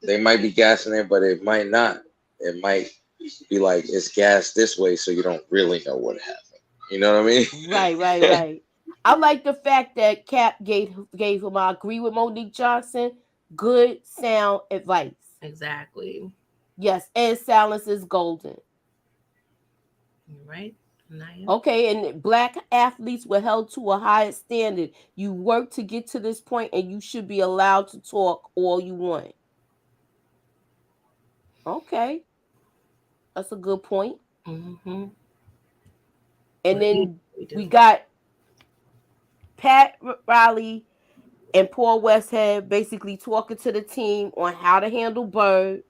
they might be gassing it, but it might not. It might be like it's gassed this way, so you don't really know what happened. You know what I mean? Right. I like the fact that Cap gave him, I agree with Monique Johnson, good sound advice. Exactly. Yes, and silence is golden. You're right. Nice. Okay, and Black athletes were held to a higher standard. You work to get to this point, and you should be allowed to talk all you want. Okay, that's a good point. Mm-hmm. And then we got Pat Riley and Paul Westhead basically talking to the team on how to handle Bird.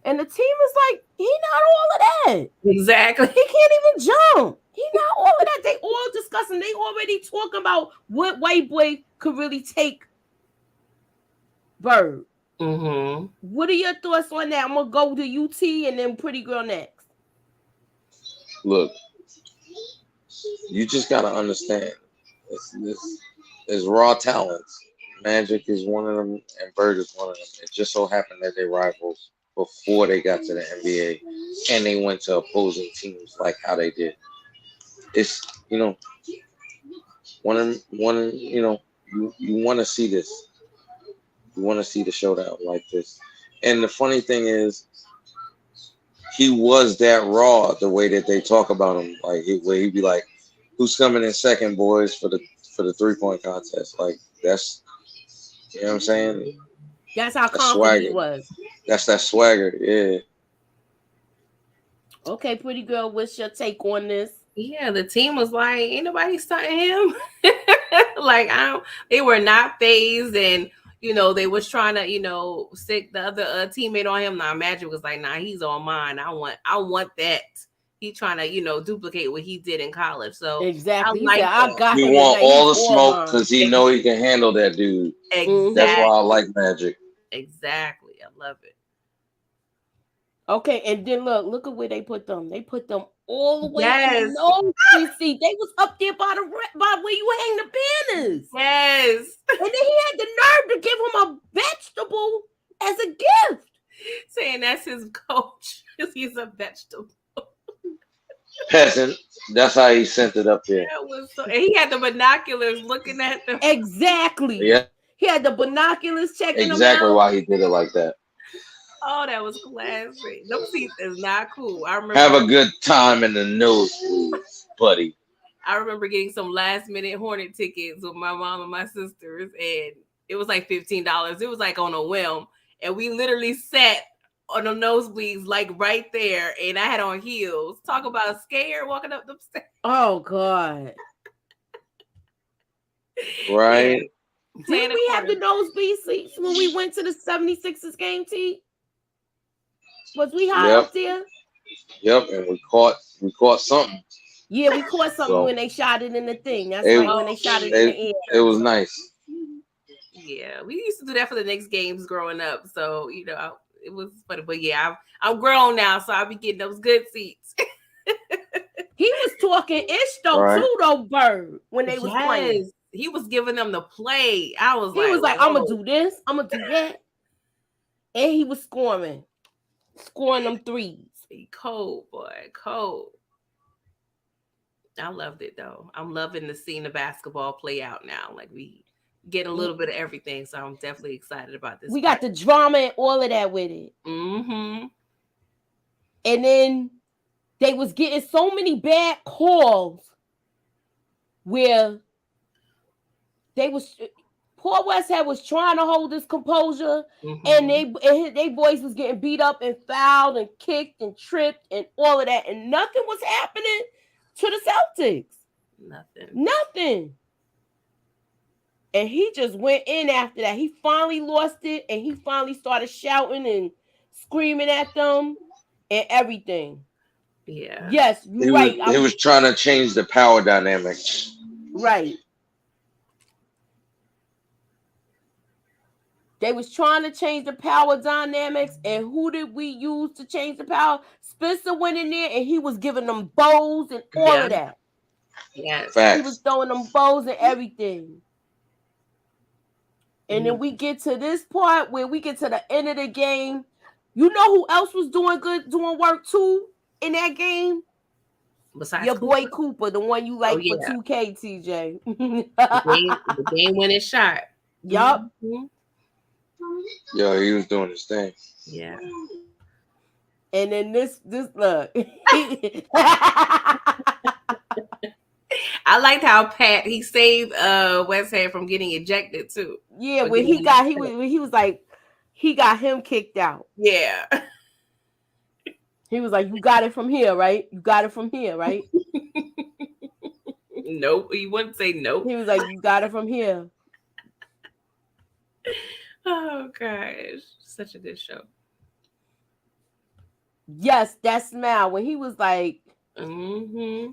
And the team is like, he not all of that. Exactly. He can't even jump. He not all of that. They all discussing. They already talking about what white boy could really take Bird. Mm-hmm. What are your thoughts on that? I'm going to go to UT and then Pretty Girl next. Look, you just got to understand. It's raw talents. Magic is one of them, and Bird is one of them. It just so happened that they're rivals before they got to the NBA, and they went to opposing teams like how they did. It's you want to see this. You want to see the showdown like this. And the funny thing is, he was that raw the way that they talk about him. Like where he'd be like, "Who's coming in second, boys, for the 3-point contest?" Like that's. You know what I'm saying? That's how confident he was. That's that swagger, yeah. Okay, Pretty Girl, what's your take on this? Yeah, the team was like, ain't nobody starting him. Like, they were not phased, and they was trying to, stick the other teammate on him. Now Magic was like, nah, he's on mine. I want that. He trying to, duplicate what he did in college. So exactly, I got him. He want all the smoke because he know he can handle that dude. Exactly. That's why I like Magic. Exactly, I love it. Okay, and then look at where they put them. They put them all the way in the nose seat. They was up there by where you hang the banners. Yes. And then he had the nerve to give him a vegetable as a gift. Saying that's his coach because he's a vegetable. Peasant. That's how he sent it up there. That was so, and he had the binoculars looking at them. Exactly. Yeah, He had the binoculars checking them exactly out. why he did it like that. Oh, that was classic. Them seats is not cool. I Have remember a good time in the nosebleeds, buddy. I remember getting some last minute Hornet tickets with my mom and my sisters, and it was like $15. It was like on a whim, and we literally sat on the nosebleeds, like right there, and I had on heels. Talk about scared walking up the stairs. Oh God. Right? Yeah. Did we have the nosebleed seats when we went to the 76ers game, T? Was we high Yep. up there? Yep. And we caught something. Yeah, we caught something So when they shot it in the thing. That's it, right, when they shot it in the air. it was nice. Yeah, we used to do that for the Knicks games growing up. So it was funny. But yeah, I'm grown now, so I'll be getting those good seats. He was talking ish though, Right. too, though, Bird, when they was playing. He was giving them the play. I was He was like, I'm gonna do this, I'm gonna do that. And he was scoring them threes. Cold, boy, cold. I loved it though. I'm loving to seeing the basketball play out now. Like we get a little bit of everything, so I'm definitely excited about this. We got the drama and all of that with it. Mm-hmm. And then they was getting so many bad calls where Paul Westhead was trying to hold his composure, and they boys was getting beat up and fouled and kicked and tripped and all of that, and nothing was happening to the Celtics. Nothing. And he just went in after that. He finally lost it, and he finally started shouting and screaming at them and everything. Yeah. Yes, you're right. He was trying to change the power dynamics. Right. They was trying to change the power dynamics, and who did we use to change the power? Spencer went in there, and he was giving them bows and all of that. Yes. Facts. He was throwing them bows and everything. And then we get to this part where we get to the end of the game. You know who else was doing work too in that game? Besides your boy Cooper, the one you like for 2K, TJ. the game winning shot. Yup. Mm-hmm. Yo, he was doing his thing. Yeah. And then this look. I liked how Pat he saved Westhead from getting ejected too. Yeah, when he was like he got him kicked out. Yeah. He was like, "You got it from here, right? You got it from here, right?" Nope. He wouldn't say nope. He was like, "You got it from here." Oh gosh, such a good show. Yes, that smile when he was like, mm-hmm.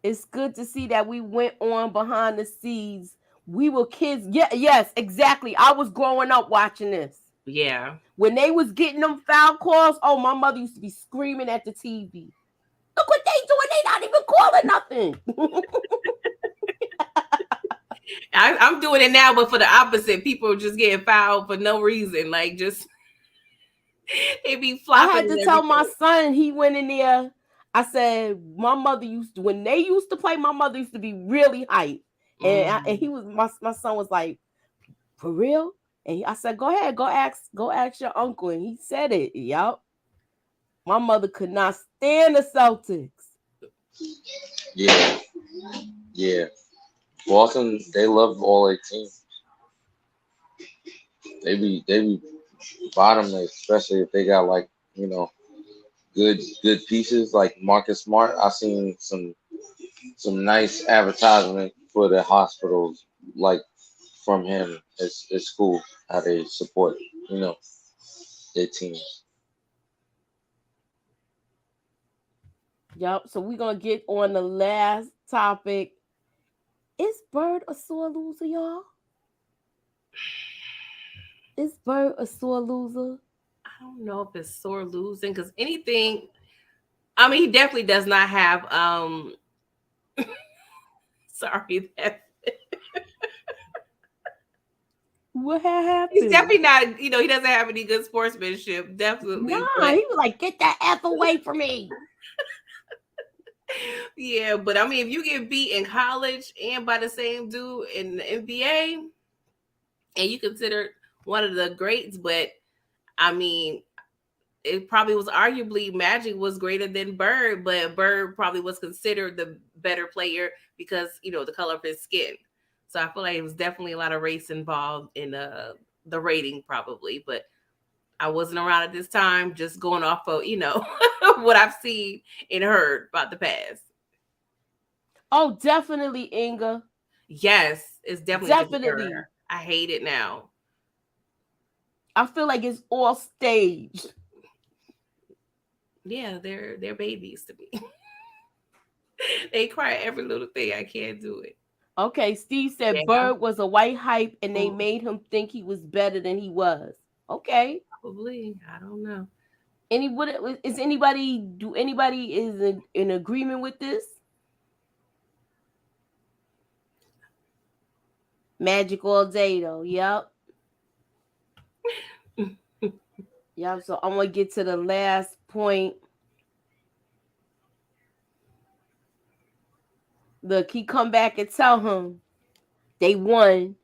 It's good to see that we went on behind the scenes. We were kids. Yeah, yes, exactly. I was growing up watching this. Yeah. When they was getting them foul calls, oh, my mother used to be screaming at the TV. Look what they doing. They not even calling nothing. I'm doing it now, but for the opposite. People just getting fouled for no reason. Like just they be flopping. I had to tell my son, he went in there. I said, my mother when they used to play, my mother used to be really hype. And he was my son was like, for real? And I said, go ahead, go ask your uncle. And he said it. Yup. My mother could not stand the Celtics. Yeah. Yeah. Boston, they love all 18. They be bottom, especially if they got like, good pieces like Marcus Smart. I seen some nice advertisement for the hospitals, like from him. It's cool how they support, their teams. Yep. So we're gonna get on the last topic. Is Bird a sore loser, y'all? Is Bird a sore loser? I don't know if it's sore losing because anything. I mean, he definitely does not have. Sorry, that. What happened? He's definitely not. He doesn't have any good sportsmanship. Definitely. Nah, he was like, "Get that F away from me." Yeah, but I mean, if you get beat in college and by the same dude in the NBA, and you consider one of the greats, but I mean, it probably was arguably Magic was greater than Bird, but Bird probably was considered the better player because the color of his skin. So I feel like it was definitely a lot of race involved in the rating, probably. But I wasn't around at this time, just going off of what I've seen and heard about the past. Oh, definitely, Inga. Yes, it's definitely a different era. Definitely. I hate it now. I feel like it's all staged. Yeah, they're babies to me. They cry every little thing. I can't do it. Okay, Steve said Yeah. Bird was a white hype and they made him think he was better than he was. Okay. Probably. I don't know. Anybody is in agreement with this? Magic all day though. Yep. Yep. So I'm gonna get to the last point. Look, he come back and tell him they won.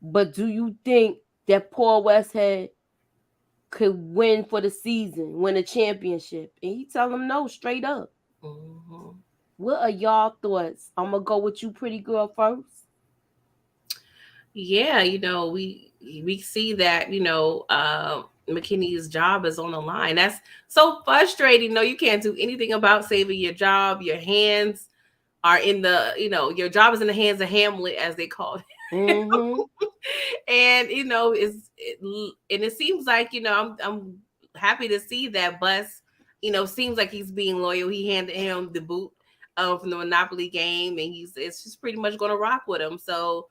But do you think that Paul Westhead could win for the season, win a championship? And he tell him no, straight up. Mm-hmm. What are y'all thoughts? I'm gonna go with you, pretty girl, first. Yeah, we see that McKinney's job is on the line. That's so frustrating. No, you can't do anything about saving your job. Your hands are in your job is in the hands of Hamlet, as they call it. Mm-hmm. And it seems like I'm happy to see that Bus seems like he's being loyal. He handed him the boot from the Monopoly game, and it's just pretty much going to rock with him. So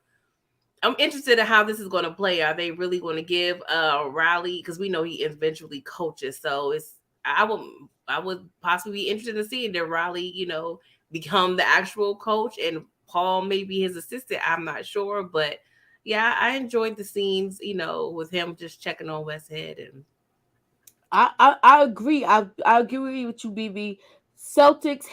I'm interested in how this is going to play. Are they really going to give Riley, because we know he eventually coaches, so I would possibly be interested in seeing that Riley become the actual coach and Paul may be his assistant. I'm not sure, but yeah, I enjoyed the scenes, with him just checking on Westhead. And I agree. I agree with you, BB. Celtics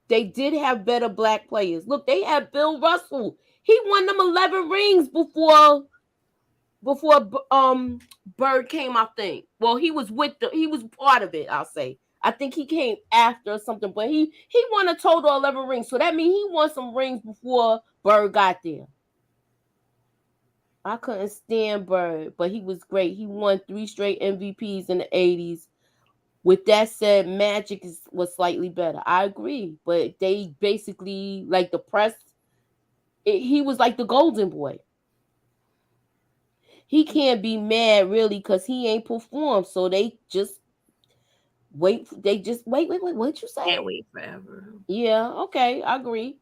they did have better black players. Look, they had Bill Russell. He won them 11 rings before Bird came. I think. Well, he was part of it. I'll say. I think he came after or something, but he won a total 11 rings. So that means he won some rings before Bird got there. I couldn't stand Bird, but he was great. He won 3 straight MVPs in the 80s. With that said, Magic was slightly better. I agree, but they basically, like the press, he was like the golden boy. He can't be mad really because he ain't performed. So they just wait. They just wait. What'd you say? Can't wait forever. Yeah, okay, I agree.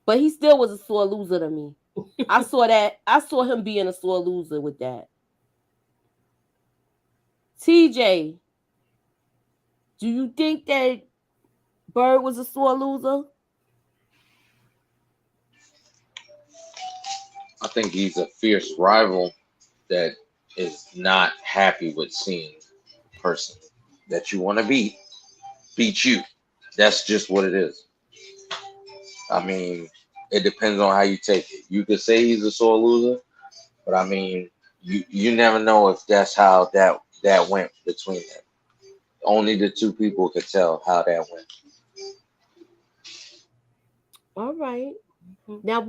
But he still was a sore loser to me. I saw that. I saw him being a sore loser with that. TJ, do you think that Bird was a sore loser? I think he's a fierce rival that is not happy with seeing a person that you want to beat you. That's just what it is. I mean, it depends on how you take it. You could say he's a sore loser, but I mean, you never know if that's how that went between them. Only the two people could tell how that went. All right. Mhm. Now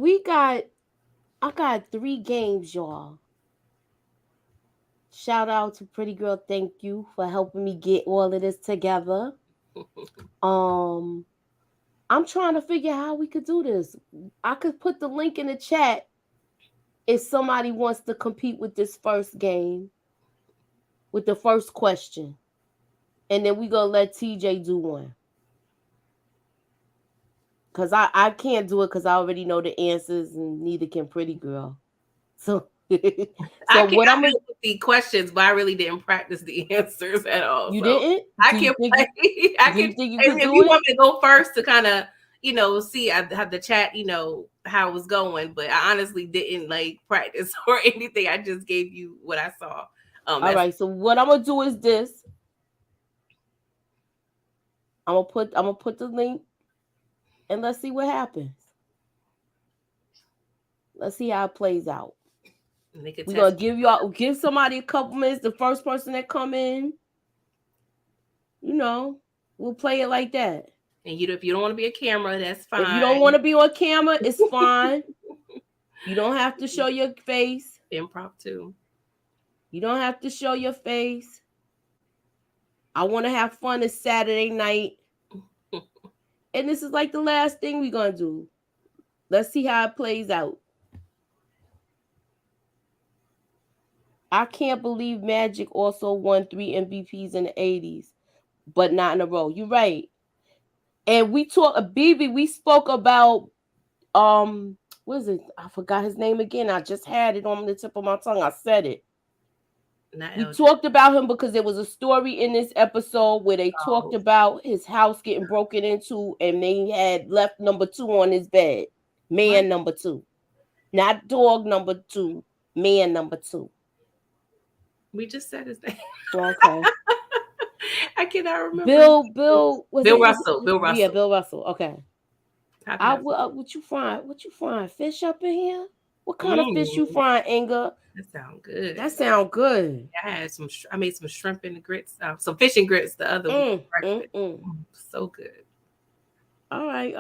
I got 3 games, y'all. Shout out to Pretty Girl. Thank you for helping me get all of this together. Um, I'm trying to figure out how we could do this. I could put the link in the chat if somebody wants to compete with this first game, with the first question. And then we gonna let TJ do one. Cause I can't do it because I already know the answers and neither can Pretty Girl. So I what I'm I gonna know the questions, but I really didn't practice the answers at all. you So didn't? I Do you can think play. I do you can. think you could If do you it? want me to go first to kind of see, I have the chat, how it was going, but I honestly didn't like practice or anything. I just gave you what I saw. All right. So what I'm gonna do is this. I'm gonna put the link and let's see what happens. Let's see how it plays out. We're gonna give somebody a couple minutes. The first person that come in, we'll play it like that. And if you don't want to be a camera, that's fine. If you don't want to be on camera, it's fine. You don't have to show your face. Impromptu. You don't have to show your face. I want to have fun this Saturday night. And this is like the last thing we're going to do. Let's see how it plays out. I can't believe Magic also won 3 MVPs in the 80s, but not in a row. You're right. And we spoke about, what is it? I forgot his name again. I just had it on the tip of my tongue. I said it. We talked about him because there was a story in this episode where they talked about his house getting broken into and they had left number 2 on his bed. Man number 2. Not dog number 2. Man number 2. We just said his name. Okay. I cannot remember. Bill Russell. Yeah, Bill Russell. Okay. What you find? Fish up in here? What kind of fish you find, Inga? That sound good. I made some shrimp and grits, some fish and grits the other week. So good. All right.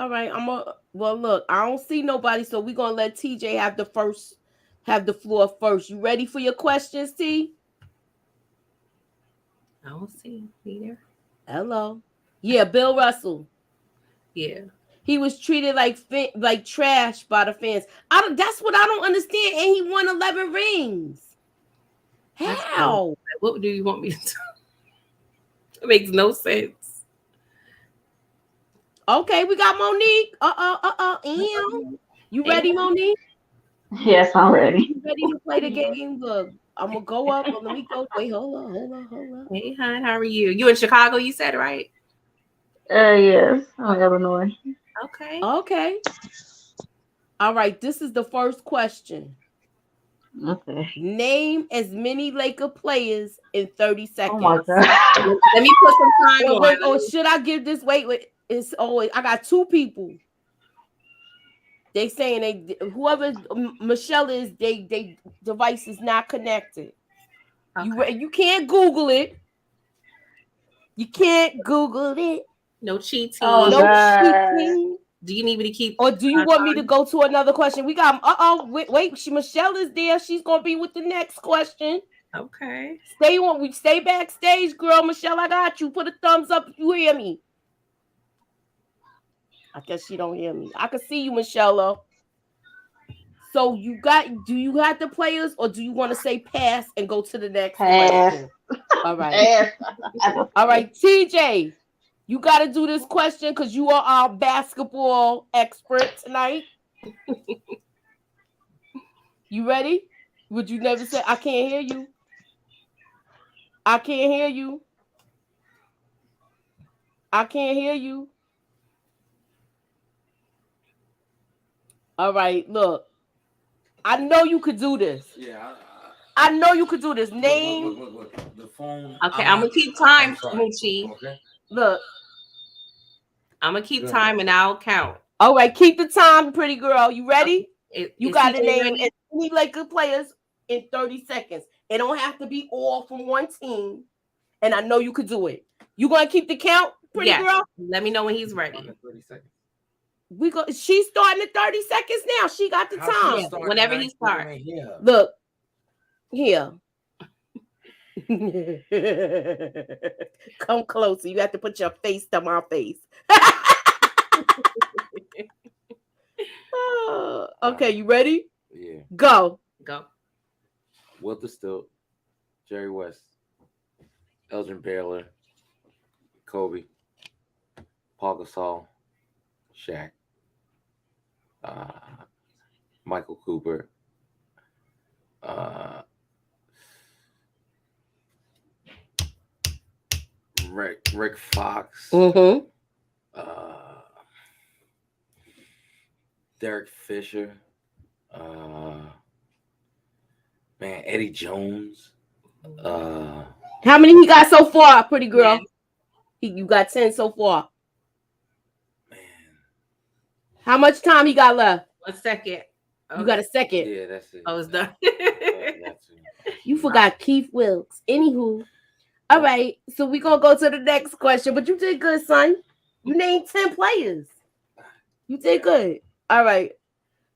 Well, look, I don't see nobody, so we're gonna let TJ have the floor first. You ready for your questions, T? I don't see either. Hello. Yeah, Bill Russell. Yeah. He was treated like trash by the fans. That's what I don't understand. And he won 11 rings. How? What do you want me to do? It makes no sense. Okay, we got Monique. You ready, Monique? Yes, I'm ready. You ready to play the game? Look, I'm gonna go up. Let me go. Wait, hold on. Hey, hon, how are you? You in Chicago? You said, right? Yes, I'm in Illinois. Okay. All right. This is the first question. Okay. Name as many Laker players in 30 seconds. Oh my God. Let me put some time on. Wait, or should I give this? Wait. It's always I got 2 people. They saying whoever Michelle is, they device is not connected. Okay. You can't Google it. You can't Google it. No cheating. Oh, no cheating. Do you need me to keep? Or do you want me to go to another question? We got. Wait. Michelle is there. She's gonna be with the next question. Okay. Stay backstage, girl. Michelle, I got you. Put a thumbs up if you hear me. I guess she don't hear me. I can see you, Michelle. So do you have the players, or do you want to say pass and go to the next question? All right. All right, TJ. You got to do this question because you are our basketball expert tonight. You ready? Would you never say, I can't hear you? I can't hear you. I can't hear you. All right, look. I know you could do this. Yeah. I know you could do this. Name. Look. The phone. Okay, I'm going to keep time, Moochie. Okay. Look. I'm going to keep time and I'll count. All right, keep the time, pretty girl. You ready? You got to name as many Laker players in 30 seconds. It don't have to be all from one team. And I know you could do it. You going to keep the count, pretty girl? Let me know when he's ready. 30 seconds. She's starting at 30 seconds now. She got the time. Whenever he starts. Look, here. Come closer. You have to put your face to my face. Okay, you ready? Yeah. Go. Walter Stilt, Jerry West, Elgin Baylor, Kobe, Paul Gasol, Shaq, Michael Cooper, Rick Fox, Derek Fisher, Eddie Jones. How many he got so far, pretty girl? You got 10 so far. How much time he got left? 1 second. You got a second. Yeah, that's it. I was done. You forgot Keith Wilkes. Anywho. All right. So we gonna go to the next question. But you did good, son. You named 10 players. You did good. All right.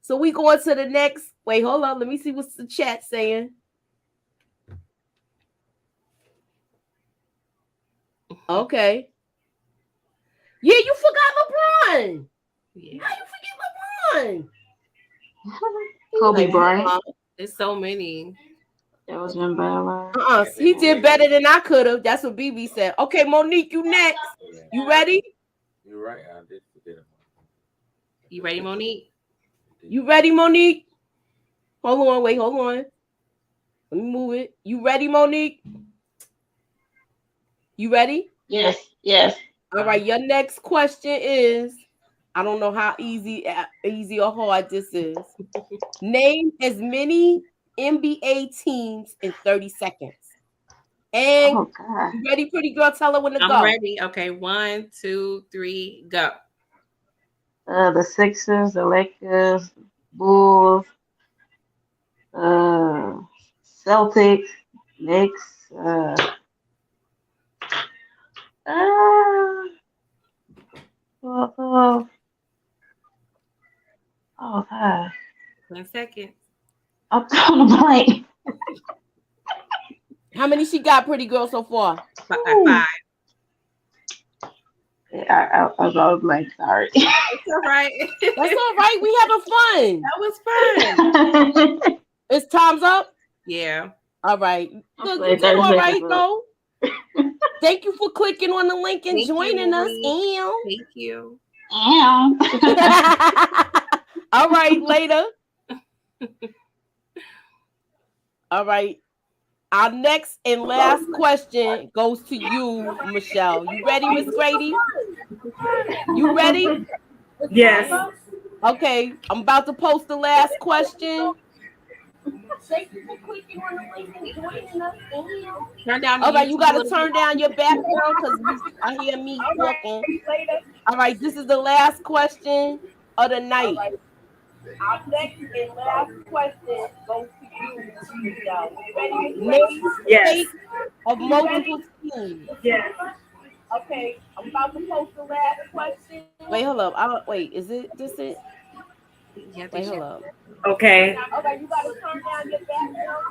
So we going to the next. Wait, hold on. Let me see what's the chat saying. Okay. Yeah, you forgot LeBron. Yeah. How you forget LeBron? Kobe Bryant. There's so many. That was in Bella. He did better than I could have. That's what BB said. Okay, Monique, you next. You ready? You're right. I did forget him. You ready, Monique? You ready, Monique? Hold on. Wait, hold on. Let me move it. You ready, Monique? You ready? Yes, yes. All right. Your next question is, I don't know how easy or hard this is. Name as many NBA teams in 30 seconds. And Oh God. you ready, pretty girl? Tell her when to go. I'm ready. Okay, 1, 2, 3, go. The Sixers, the Lakers, Bulls, Celtics, Knicks, oh God. 1 second. I'm drawing a blank. How many she got, pretty girl, so far? 5. Yeah, I was blank. Sorry. It's all right. That's all right. We having fun. That was fun. It's time's up. Yeah. All right. Look, playing you did 30 all right, seconds though. Thank you for clicking on the link and Thank you, joining us. Monique. Thank you. All right, later. All right. Our next and last question goes to you, Michelle. You ready, Miss Grady? You ready? Yes. Okay, I'm about to post the last question. Thank you for clicking on the link and joining us. Turn down All right, you got to turn down your background because I hear me talking. All right, this is the last question of the night. Our next and last question goes to you, Michelle. Name Yes. of multiple teams. Yes. Okay, I'm about to post the last question. Wait, hold up. Wait, is it this it? Yeah, Wait, hold up. Okay. Okay, you gotta turn down your background.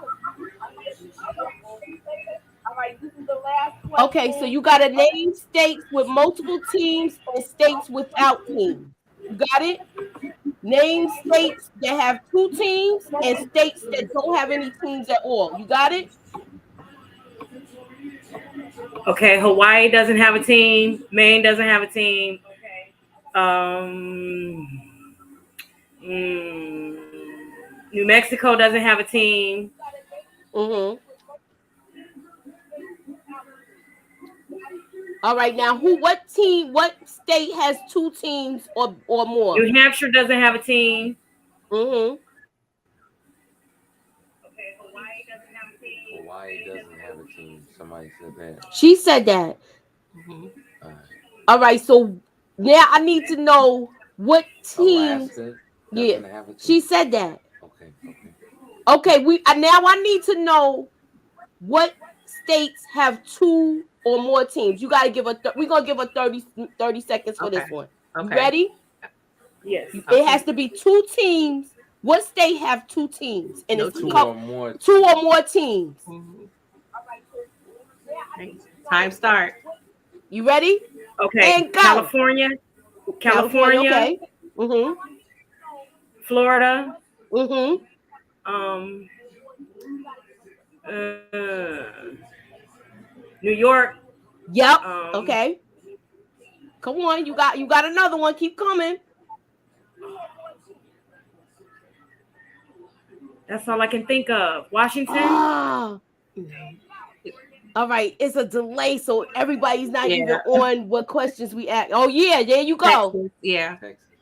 All right, this is the last question. Okay, so you gotta name states with multiple teams and states without teams. You got it? Name states that have 2 teams and states that don't have any teams at all. You got it? Okay. Hawaii doesn't have a team. Maine doesn't have a team. New Mexico doesn't have a team. Mm-hmm. All right, now what state has 2 teams or more? New Hampshire doesn't have a team. Mm-hmm. Hawaii doesn't have a team. Somebody said that. She said that. Mm-hmm. All right, so now I need to know what team. Alaska Yeah, doesn't have a team. she said that. Okay. We now I need to know what states have 2 or more teams. You got to give we're going to give a 30 seconds for this one. You ready? Yes. It has to be 2 teams. What state have 2 teams? And No, it's 2 or more. 2 or more teams. Mm-hmm. Time start. You ready? Okay. And go. California. Okay. Mm-hmm. Florida. Mm-hmm. New York. Yep. Okay. Come on, you got another one. Keep coming. That's all I can think of. Washington. Ah. All right, it's a delay, so everybody's not even on what questions we ask. Oh yeah, there you go. Texas. Yeah.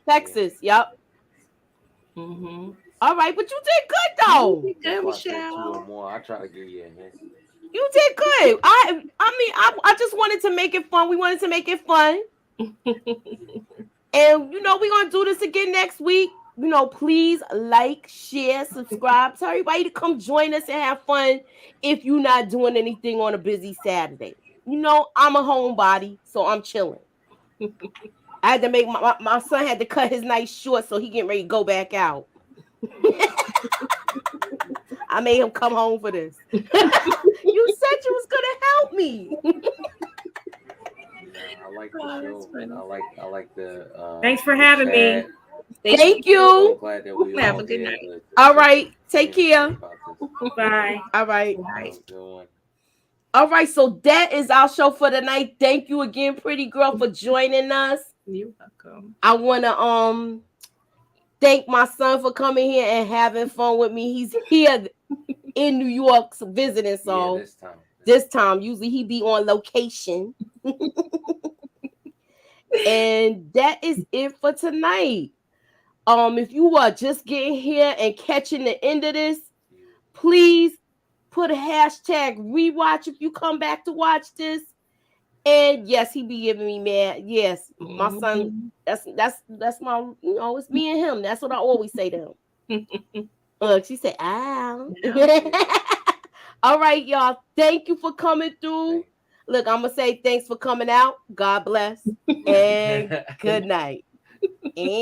Texas. Yep. Mm-hmm. All right, but you did good though. You did good, Michelle. 2 or more. I try to give you a hint. You did good. I mean, I just wanted to make it fun. We wanted to make it fun. And we're gonna do this again next week. Please like, share, subscribe. Tell everybody to come join us and have fun if you're not doing anything on a busy Saturday. I'm a homebody, so I'm chilling. I had to make my son had to cut his night short so he getting ready to go back out. I made him come home for this. You said you was gonna help me. I like the show. I like the. Thanks for having me. Thank you. I'm glad that we Have all a good did night. the All right. Take care. about this. Bye. All right. Bye. Good one. All right. So that is our show for tonight. Thank you again, pretty girl, for joining us. You're welcome. I wanna thank my son for coming here and having fun with me. He's here in New York visiting, so this time usually he be on location. And that is it for tonight. If you are just getting here and catching the end of this, please put a hashtag rewatch if you come back to watch this. And yes, he be giving me mad. Yes, my son. That's my. It's me and him. That's what I always say to him. Look, she said, "Ow." All right, y'all. Thank you for coming through. Look, I'm gonna say thanks for coming out. God bless and good night. And